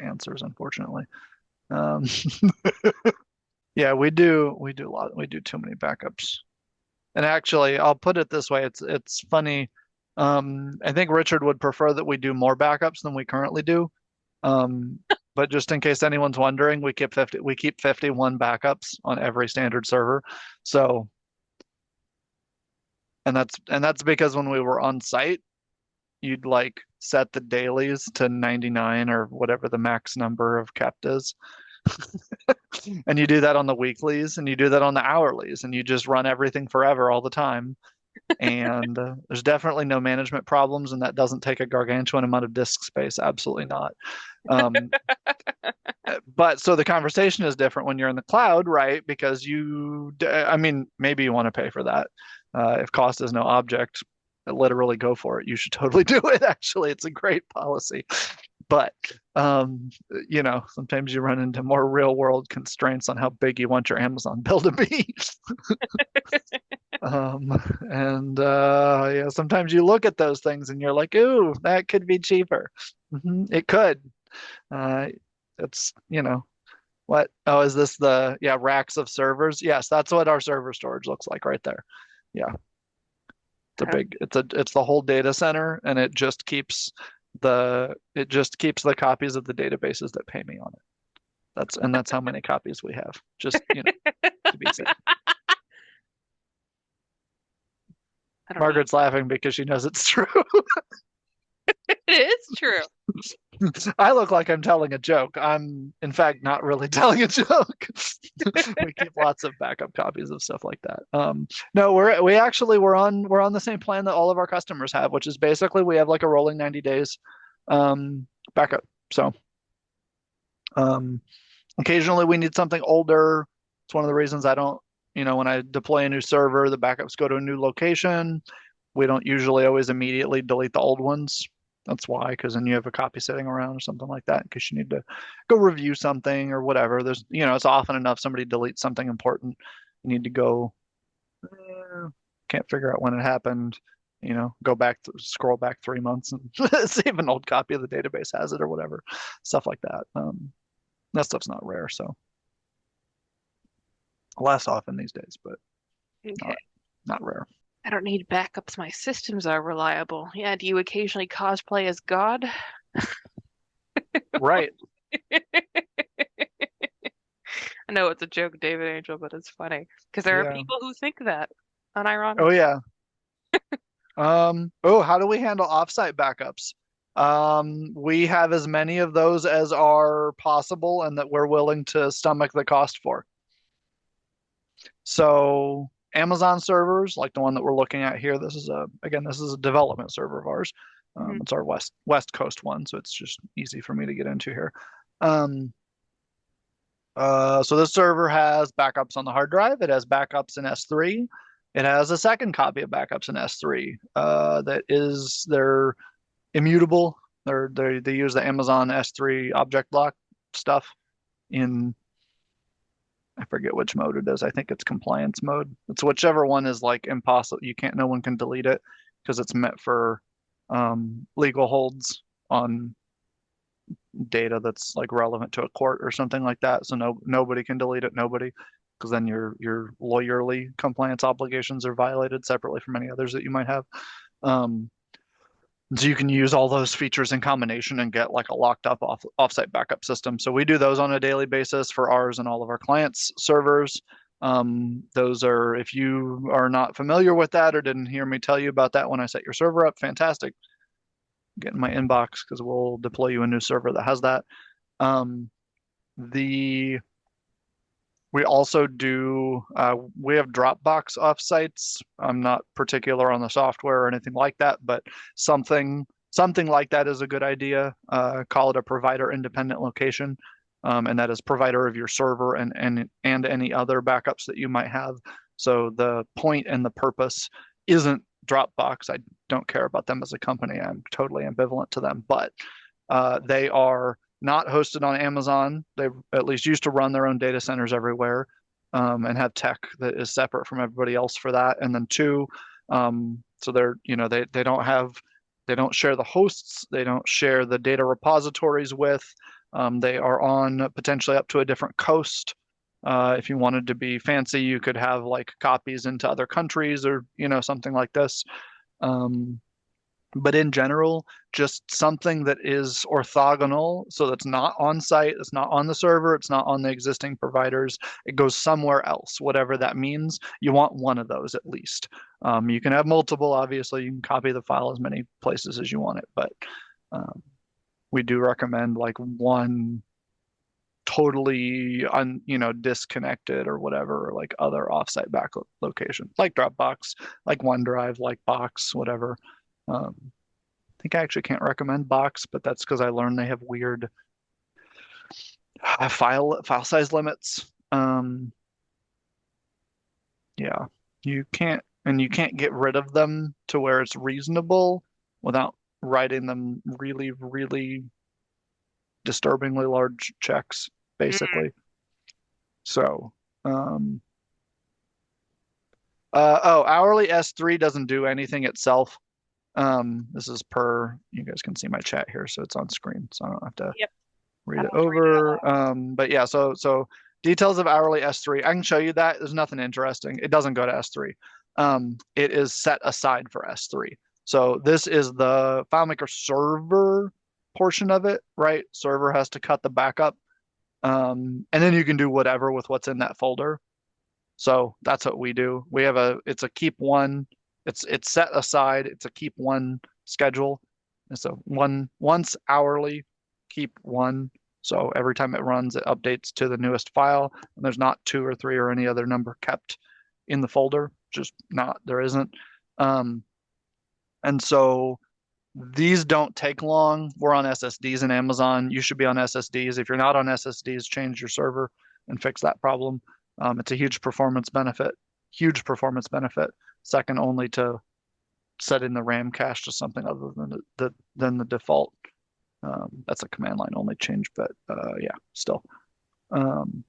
[SPEAKER 2] answers, unfortunately. Yeah, we do too many backups. And actually, I'll put it this way, it's funny. I think Richard would prefer that we do more backups than we currently do. But just in case anyone's wondering, we keep 51 backups on every standard server. So, and that's because when we were on site, you'd like set the dailies to 99 or whatever the max number of kept is. And you do that on the weeklies and you do that on the hourlies and you just run everything forever all the time. And there's definitely no management problems, and that doesn't take a gargantuan amount of disk space. Absolutely not. But so the conversation is different when you're in the cloud, right? Because maybe you want to pay for that. If cost is no object, literally go for it. You should totally do it. Actually, it's a great policy. But sometimes you run into more real world constraints on how big you want your Amazon bill to be. Sometimes you look at those things and you're like, ooh, that could be cheaper. It could. It's what? Oh, is this racks of servers? Yes, that's what our server storage looks like right there. Yeah. It's the whole data center, and it just keeps the copies of the databases that pay me on it. That's how many copies we have. Just to be safe. Margaret's laughing because she knows it's true.
[SPEAKER 1] It is true.
[SPEAKER 2] I look like I'm telling a joke. I'm, in fact, not really telling a joke. We keep lots of backup copies of stuff like that. No, we're on the same plan that all of our customers have, which is basically we have like a rolling 90 days backup. So occasionally we need something older. It's one of the reasons I don't, when I deploy a new server, the backups go to a new location. We don't usually always immediately delete the old ones. That's why, because then you have a copy sitting around or something like that in case you need to go review something or whatever. There's, it's often enough somebody deletes something important. You need to go can't figure out when it happened, go back, scroll back 3 months and see if an old copy of the database has it or whatever, stuff like that. That stuff's not rare, so less often these days, but
[SPEAKER 1] Okay.
[SPEAKER 2] not rare.
[SPEAKER 1] I don't need backups. My systems are reliable. Yeah, do you occasionally cosplay as God?
[SPEAKER 2] Right.
[SPEAKER 1] I know it's a joke, David Angel, but it's funny because there are
[SPEAKER 2] Yeah.
[SPEAKER 1] people who think that, unironically.
[SPEAKER 2] Oh yeah. How do we handle offsite backups? We have as many of those as are possible and that we're willing to stomach the cost for. So Amazon servers, like the one that we're looking at here, this is a development server of ours.
[SPEAKER 1] Mhm.
[SPEAKER 2] It's our West Coast one, so it's just easy for me to get into here. Um, so this server has backups on the hard drive. It has backups in S3. It has a second copy of backups in S3. They're immutable. They use the Amazon S3 object lock stuff in, I forget which mode it is. I think it's compliance mode. It's whichever one is like impossible. No one can delete it because it's meant for legal holds on data that's like relevant to a court or something like that. So nobody can delete it. Nobody, because then your lawyerly compliance obligations are violated separately from any others that you might have. Um, so you can use all those features in combination and get like a locked up offsite backup system. So we do those on a daily basis for ours and all of our clients' servers. Those are, if you are not familiar with that or didn't hear me tell you about that when I set your server up, fantastic. Get in my inbox because we'll deploy you a new server that has that. Um, the We also do, we have Dropbox offsites. I'm not particular on the software or anything like that, but something like that is a good idea. Call it a provider independent location. And that is provider of your server and any other backups that you might have. So the point and the purpose isn't Dropbox. I don't care about them as a company. I'm totally ambivalent to them, but they are not hosted on Amazon. They at least used to run their own data centers everywhere, and have tech that is separate from everybody else for that. And then two, so they don't share the hosts, they don't share the data repositories with. They are on potentially up to a different coast. If you wanted to be fancy, you could have like copies into other countries or something like this. But in general, just something that is orthogonal, so that's not on site, it's not on the server, it's not on the existing providers, it goes somewhere else, whatever that means. You want one of those at least. You can have multiple, obviously, you can copy the file as many places as you want it, but we do recommend like one totally disconnected or whatever, like other offsite back location, like Dropbox, like OneDrive, like Box, whatever. I think I actually can't recommend Box, but that's because I learned they have weird file size limits. Yeah, you can't get rid of them to where it's reasonable without writing them really, really disturbingly large checks, basically. So, hourly S3 doesn't do anything itself. This is you guys can see my chat here, so it's on screen, so I don't have to
[SPEAKER 1] Yep.
[SPEAKER 2] read it over. But yeah, so details of hourly S3. I can show you that. There's nothing interesting. It doesn't go to S3. It is set aside for S3. So this is the FileMaker server portion of it, right? Server has to cut the backup. And then you can do whatever with what's in that folder. So that's what we do. It's a keep one. It's set aside. It's a keep one schedule. It's a once hourly, keep one. So every time it runs, it updates to the newest file. And there's not 2 or 3 or any other number kept in the folder. There isn't. And so these don't take long. We're on SSDs in Amazon. You should be on SSDs. If you're not on SSDs, change your server and fix that problem. It's a huge performance benefit. Second only to setting the RAM cache to something other than the default. That's a command line only change, but yeah, still. And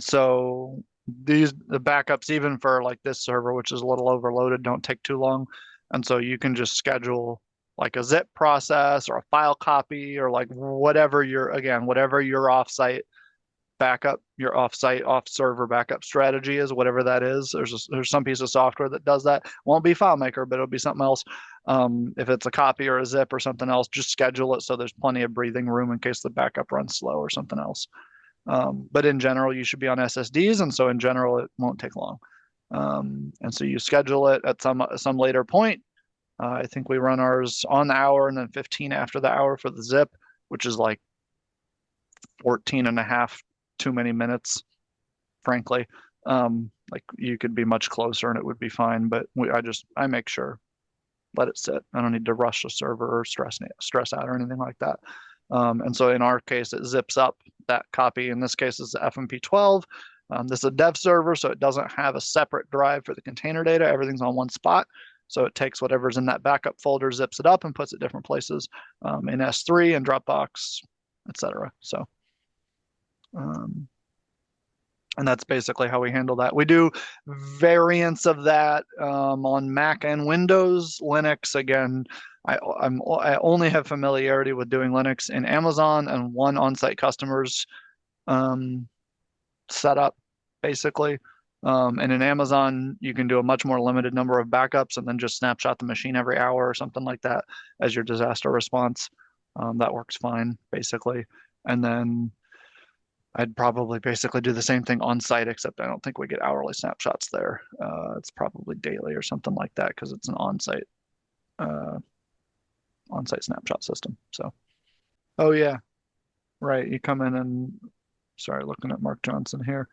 [SPEAKER 2] so the backups, even for like this server, which is a little overloaded, don't take too long. And so you can just schedule like a zip process or a file copy or like whatever your offsite backup, your offsite off server backup strategy is, whatever that is. There's some piece of software that does that. Won't be FileMaker, but it'll be something else. If it's a copy or a zip or something else, just schedule it so there's plenty of breathing room in case the backup runs slow or something else. But in general, you should be on SSDs, and so in general, it won't take long. And so you schedule it at some later point. I think we run ours on the hour and then 15 after the hour for the zip, which is like 14 and a half too many minutes, frankly. Like you could be much closer and it would be fine, but I make sure, let it sit. I don't need to rush the server or stress out or anything like that. And so in our case, it zips up that copy. In this case, it's the FMP12. This is a dev server, so it doesn't have a separate drive for the container data. Everything's on one spot. So it takes whatever's in that backup folder, zips it up, and puts it different places in S3 and Dropbox, etc. So, and that's basically how we handle that. We do variants of that on Mac and Windows. Linux, again, I only have familiarity with doing Linux in Amazon and one on-site customers setup, basically. And in Amazon, you can do a much more limited number of backups and then just snapshot the machine every hour or something like that as your disaster response. That works fine, basically. And then I'd probably basically do the same thing on site, except I don't think we get hourly snapshots there. It's probably daily or something like that because it's an on-site snapshot system. So, oh yeah, right. You come in and sorry, looking at Mark Johnson here.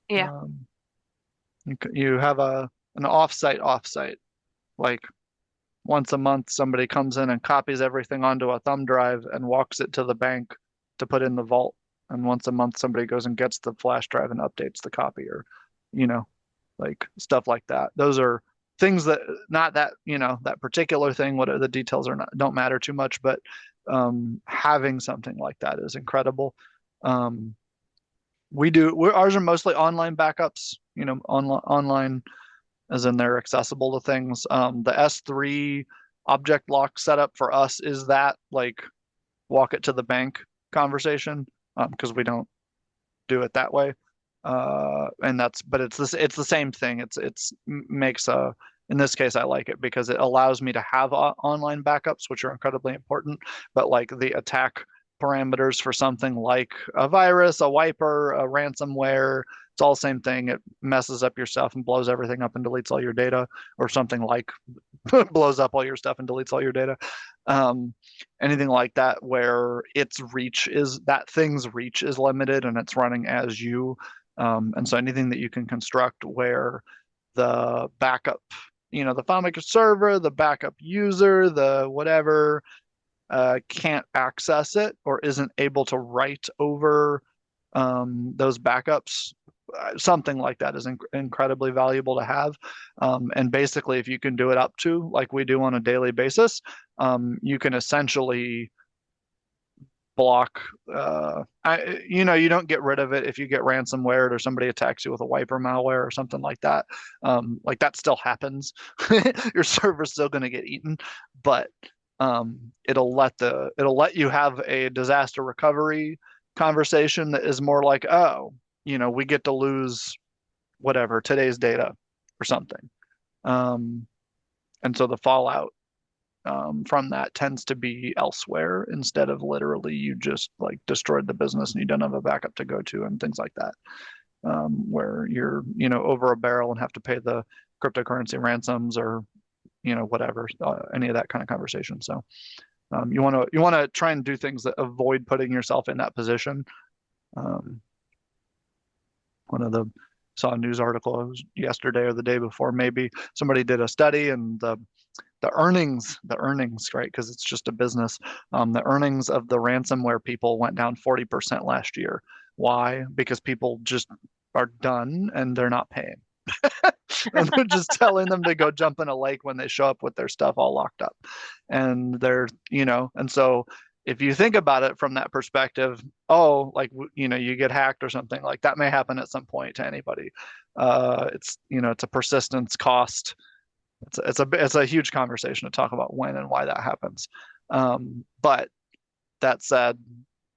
[SPEAKER 1] Yeah.
[SPEAKER 2] You have an offsite. Like once a month, somebody comes in and copies everything onto a thumb drive and walks it to the bank to put in the vault. And once a month, somebody goes and gets the flash drive and updates the copy, or, like stuff like that. Those are things that, not that, that particular thing, what the details don't matter too much, but having something like that is incredible. Ours are mostly online backups, online as in they're accessible to things. The S3 object lock setup for us is that like walk it to the bank conversation, because we don't do it that way. But it's the same thing. In this case, I like it because it allows me to have online backups, which are incredibly important. But like the attack parameters for something like a virus, a wiper, a ransomware, it's all the same thing. It messes up your stuff and blows everything up and deletes all your data, or something like blows up all your stuff and deletes all your data. Anything like that where that thing's reach is limited and it's running as you. And so anything that you can construct where the backup, the FileMaker server, the backup user, the whatever, can't access it or isn't able to write over those backups, something like that is incredibly valuable to have. And basically, if you can do it up to like we do on a daily basis, you can essentially block. You don't get rid of it if you get ransomware or somebody attacks you with a wiper malware or something like that. Like that still happens. Your server's still going to get eaten, but it'll let you have a disaster recovery conversation that is more like, oh, we get to lose whatever today's data or something. And so the fallout from that tends to be elsewhere instead of literally you just like destroyed the business and you don't have a backup to go to and things like that, where you're over a barrel and have to pay the cryptocurrency ransoms or whatever, any of that kind of conversation. So you want to try and do things that avoid putting yourself in that position. Saw a news article yesterday or the day before, maybe somebody did a study and the earnings, right? Because it's just a business. The earnings of the ransomware people went down 40% last year. Why? Because people just are done and they're not paying. And they're just telling them to go jump in a lake when they show up with their stuff all locked up. And and so if you think about it from that perspective, oh, like, you get hacked or something, like that may happen at some point to anybody. It's a persistence cost. It's a huge conversation to talk about when and why that happens. But that said,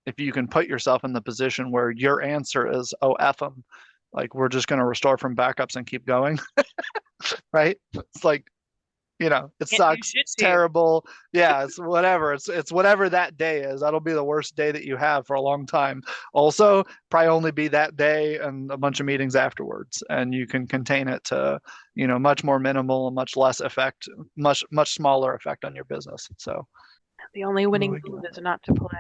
[SPEAKER 2] if you can put yourself in the position where your answer is, oh, F them, like we're just going to restore from backups and keep going, right? It's like, it sucks. It's terrible. Yeah, it's whatever. It's whatever that day is. That'll be the worst day that you have for a long time. Also, probably only be that day and a bunch of meetings afterwards, and you can contain it to, much more minimal and much less effect, much smaller effect on your business. So
[SPEAKER 1] the only winning move is not to play.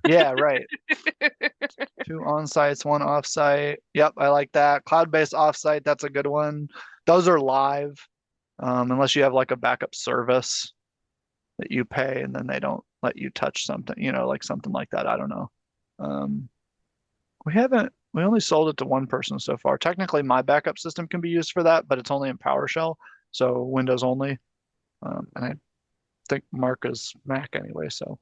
[SPEAKER 2] Yeah, right. 2 on-sites, 1 off-site. Yep, I like that. Cloud-based off-site, that's a good one. Those are live. Unless you have like a backup service that you pay and then they don't let you touch something, like something like that. I don't know. We only sold it to one person so far. Technically, my backup system can be used for that, but it's only in PowerShell, so Windows only. And I think Mark is Mac anyway, so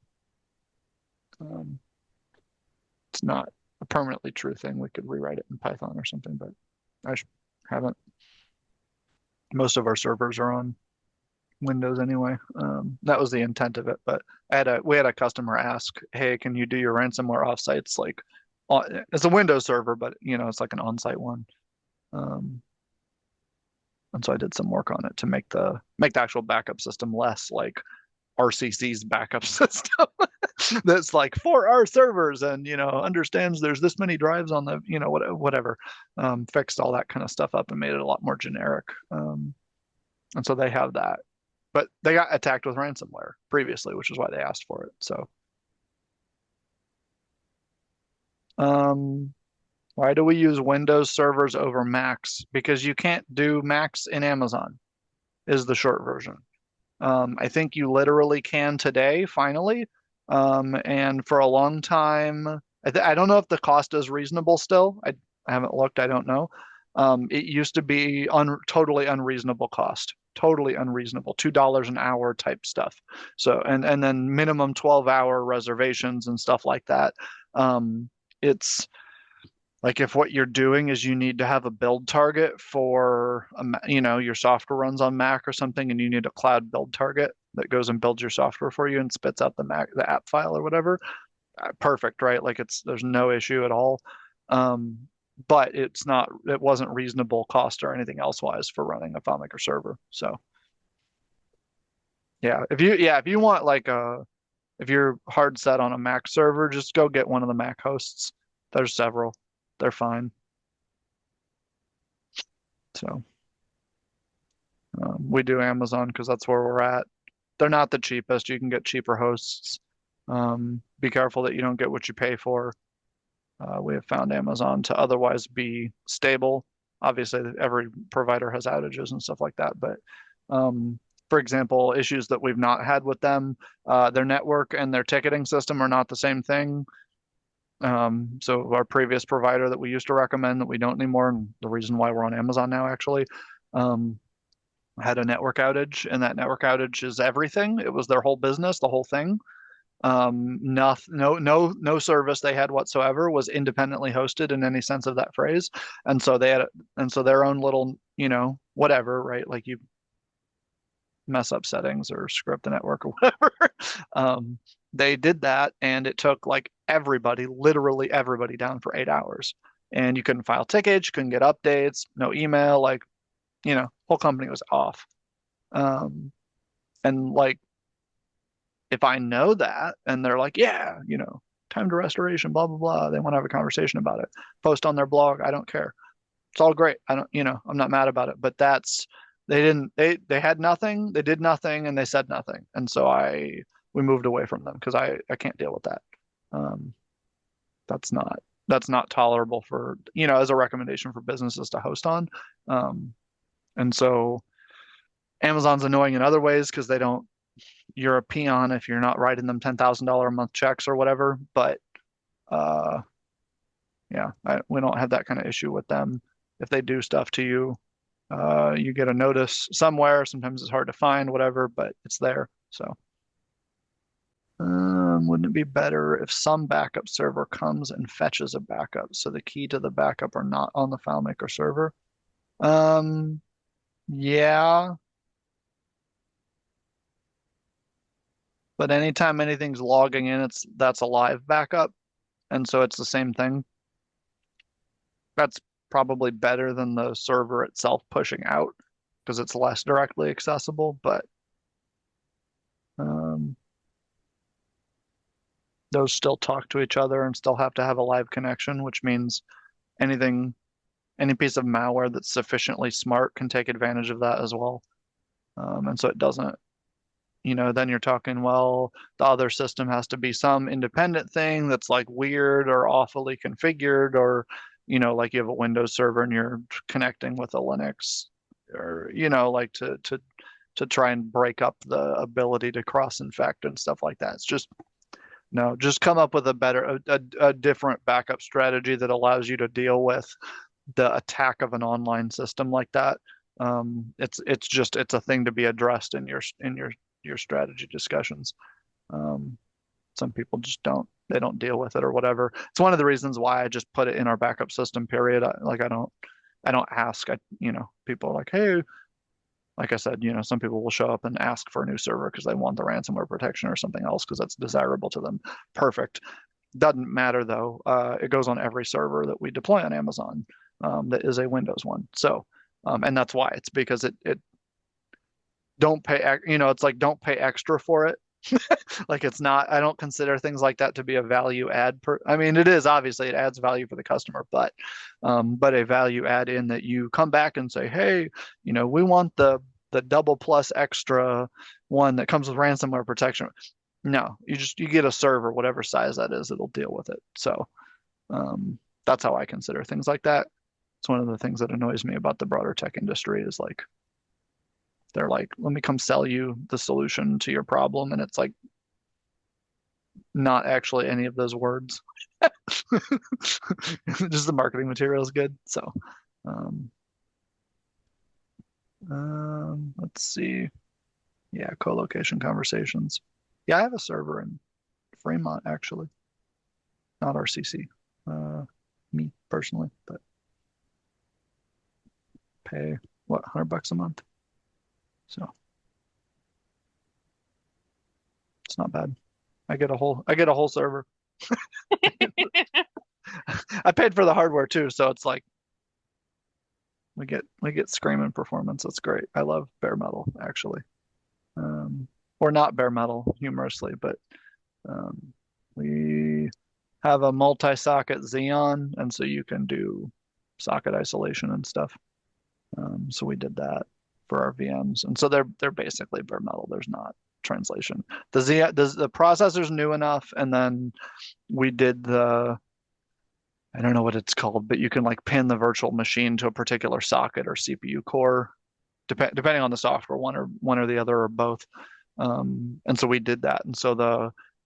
[SPEAKER 2] it's not a permanently true thing. We could rewrite it in Python or something, but I haven't. Most of our servers are on Windows anyway. That was the intent of it. But we had a customer ask, "Hey, can you do your ransomware offsites like it's a Windows server, but it's like an on-site one." And so I did some work on it to make the actual backup system less like RCC's backup system that's like for our servers and understands there's this many drives on the whatever. Fixed all that kind of stuff up and made it a lot more generic. And so they have that, but they got attacked with ransomware previously, which is why they asked for it. So why do we use Windows servers over Macs? Because you can't do Macs in Amazon is the short version. I think you literally can today, finally. And for a long time, I don't know if the cost is reasonable still. I haven't looked. I don't know. It used to be totally unreasonable cost, totally unreasonable, $2 an hour type stuff. So and then minimum 12-hour reservations and stuff like that. It's like if what you're doing is you need to have a build target for, your software runs on Mac or something, and you need a cloud build target that goes and builds your software for you and spits out the app file or whatever. Perfect, right? Like there's no issue at all. But it wasn't reasonable cost or anything else wise for running a FileMaker server. So yeah, if you want if you're hard set on a Mac server, just go get one of the Mac hosts. There's several. They're fine. So we do Amazon because that's where we're at. They're not the cheapest. You can get cheaper hosts. Be careful that you don't get what you pay for. We have found Amazon to otherwise be stable. Obviously, every provider has outages and stuff like that. But for example, issues that we've not had with them, their network and their ticketing system are not the same thing. So our previous provider that we used to recommend that we don't anymore, and the reason why we're on Amazon now actually, had a network outage, and that network outage is everything. It was their whole business, the whole thing. No service they had whatsoever was independently hosted in any sense of that phrase. And so their own little, whatever, right? Like you mess up settings or script the network or whatever. They did that, and it took like literally everybody down for 8 hours. And you couldn't file tickets, you couldn't get updates, no email, whole company was off. And like, if I know that and they're like, yeah, time to restoration, blah, blah, blah, they want to have a conversation about it, post on their blog, I don't care. It's all great. I'm not mad about it, but they had nothing, they did nothing, and they said nothing. And so we moved away from them because I can't deal with that. That's not tolerable for, as a recommendation for businesses to host on. And so Amazon's annoying in other ways because you're a peon if you're not writing them $10,000 a month checks or whatever. But yeah, we don't have that kind of issue with them. If they do stuff to you, you get a notice somewhere. Sometimes it's hard to find, whatever, but it's there. So. Wouldn't it be better if some backup server comes and fetches a backup so the key to the backup are not on the FileMaker server? Um, yeah, but anytime anything's logging in, that's a live backup, and so it's the same thing. That's probably better than the server itself pushing out because it's less directly accessible, but um, those still talk to each other and still have to have a live connection, which means anything, any piece of malware that's sufficiently smart can take advantage of that as well. And so it doesn't, then you're talking, well, the other system has to be some independent thing that's like weird or awfully configured, or, like you have a Windows server and you're connecting with a Linux, or, like to try and break up the ability to cross infect and stuff like that. It's just no, just come up with a different backup strategy that allows you to deal with the attack of an online system like that. It's a thing to be addressed in your strategy discussions. Um, some people just they don't deal with it or whatever. It's one of the reasons why I just put it in our backup system, period. I don't ask. People are like, hey, like I said, some people will show up and ask for a new server because they want the ransomware protection or something else because that's desirable to them. Perfect. Doesn't matter though. It goes on every server that we deploy on Amazon, that is a Windows one. So, and that's why it's because it don't pay, it's like don't pay extra for it. Like it's not, I don't consider things like that to be a value add I mean, it is obviously it adds value for the customer, but a value add in that you come back and say, hey, we want the double plus extra one that comes with ransomware protection. No, you get a server, whatever size that is, it'll deal with it. So that's how I consider things like that. It's one of the things that annoys me about the broader tech industry is like they're like, let me come sell you the solution to your problem, and it's like not actually any of those words. Just the marketing material is good. So um, let's see. Yeah, co-location conversations. Yeah, I have a server in Fremont actually, not RCC. Me personally, but pay what, $100 a month. So it's not bad. I get a whole server. I paid for the hardware too, so it's like we get screaming performance. That's great. I love bare metal actually. Um, or not bare metal humorously, but we have a multi-socket Xeon, and so you can do socket isolation and stuff. So we did that for our VMs, and so they're basically bare metal. There's not translation. The processor's new enough, and then we did I don't know what it's called, but you can like pin the virtual machine to a particular socket or CPU core, depending on the software, one or the other or both. And so we did that, and so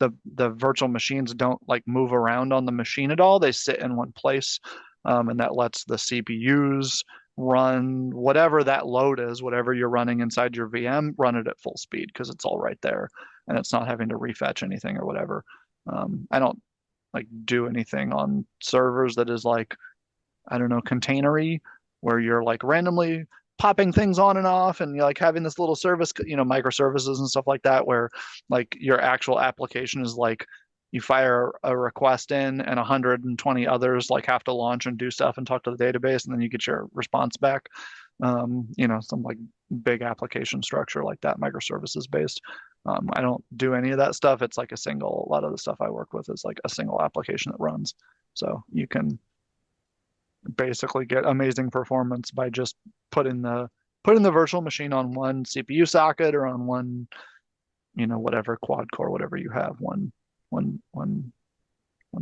[SPEAKER 2] the virtual machines don't like move around on the machine at all. They sit in one place, and that lets the CPUs run whatever that load is, whatever you're running inside your VM, run it at full speed because it's all right there, and it's not having to refetch anything or whatever. I don't like do anything on servers that is like, I don't know, containery, where you're like randomly popping things on and off and you're like having this little service, microservices and stuff like that, where like your actual application is like you fire a request in and 120 others like have to launch and do stuff and talk to the database and then you get your response back. Some like big application structure like that, microservices based. I don't do any of that stuff. It's like a lot of the stuff I work with is like a single application that runs. So you can basically get amazing performance by just putting the virtual machine on one CPU socket or on one, whatever quad core, whatever you have, one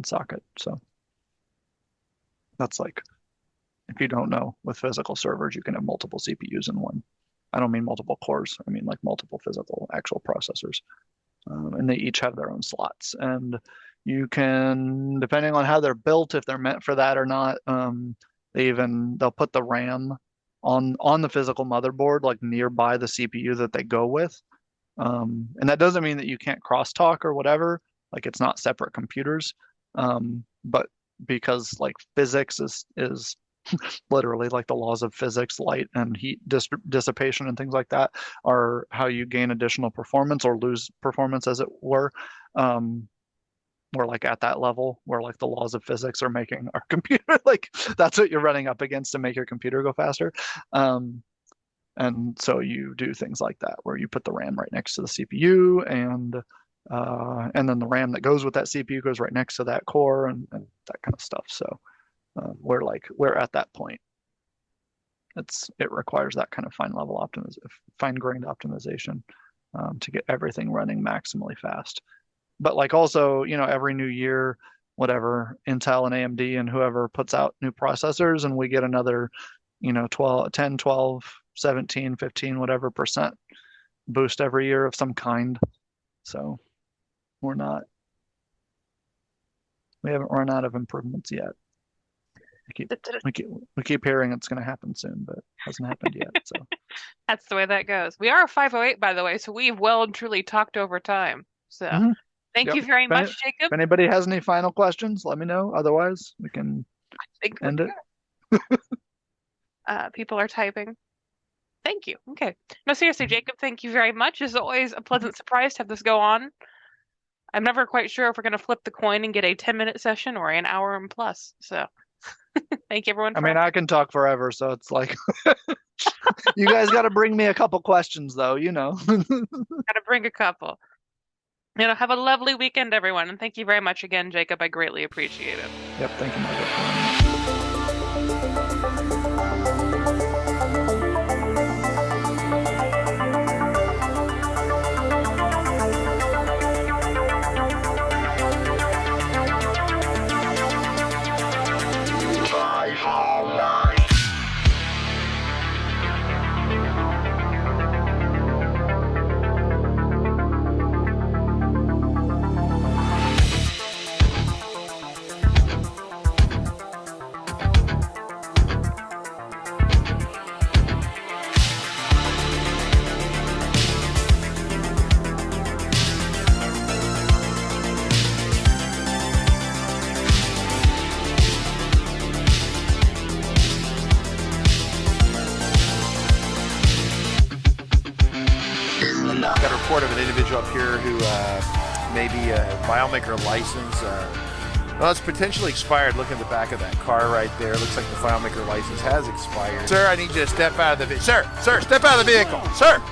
[SPEAKER 2] socket. So that's like, if you don't know, with physical servers, you can have multiple CPUs in one. I don't mean multiple cores. I mean like multiple physical actual processors. And they each have their own slots. And you can, depending on how they're built, if they're meant for that or not, they'll put the RAM on the physical motherboard, like nearby the CPU that they go with. And that doesn't mean that you can't crosstalk or whatever. Like it's not separate computers. But because like physics is literally like the laws of physics, light and heat dissipation and things like that are how you gain additional performance or lose performance, as it were. We're like at that level where like the laws of physics are making our computer like that's what you're running up against to make your computer go faster. And so you do things like that where you put the RAM right next to the CPU, and then the RAM that goes with that CPU goes right next to that core, and that kind of stuff. So we're at that point. It requires that kind of fine-grained optimization to get everything running maximally fast. But like also, every new year, whatever, Intel and AMD and whoever puts out new processors, and we get another, 10, 12, 17, 15, whatever % boost every year of some kind. So we haven't run out of improvements yet. We keep hearing it's going to happen soon, but it hasn't happened yet. So
[SPEAKER 1] That's the way that goes. We are 508, by the way, so we've well and truly talked over time. So thank you very much, Jacob.
[SPEAKER 2] If anybody has any final questions, let me know. Otherwise, we can end it.
[SPEAKER 1] People are typing. Thank you. Okay. No, seriously, Jacob, thank you very much. It's always a pleasant surprise to have this go on. I'm never quite sure if we're going to flip the coin and get a 10-minute session or an hour and plus. So thank you, everyone.
[SPEAKER 2] I can talk forever, so it's like you guys got to bring me a couple questions, though. Got
[SPEAKER 1] to bring a couple. Have a lovely weekend, everyone, and thank you very much again, Jacob. I greatly appreciate it.
[SPEAKER 2] Yep, thank you, Margaret.
[SPEAKER 3] Got a report of an individual up here who may be a FileMaker license. Well, it's potentially expired. Look at the back of that car right there. Looks like the FileMaker license has expired. Sir, I need you to step out of the vehicle. Sir, step out of the vehicle. Sir!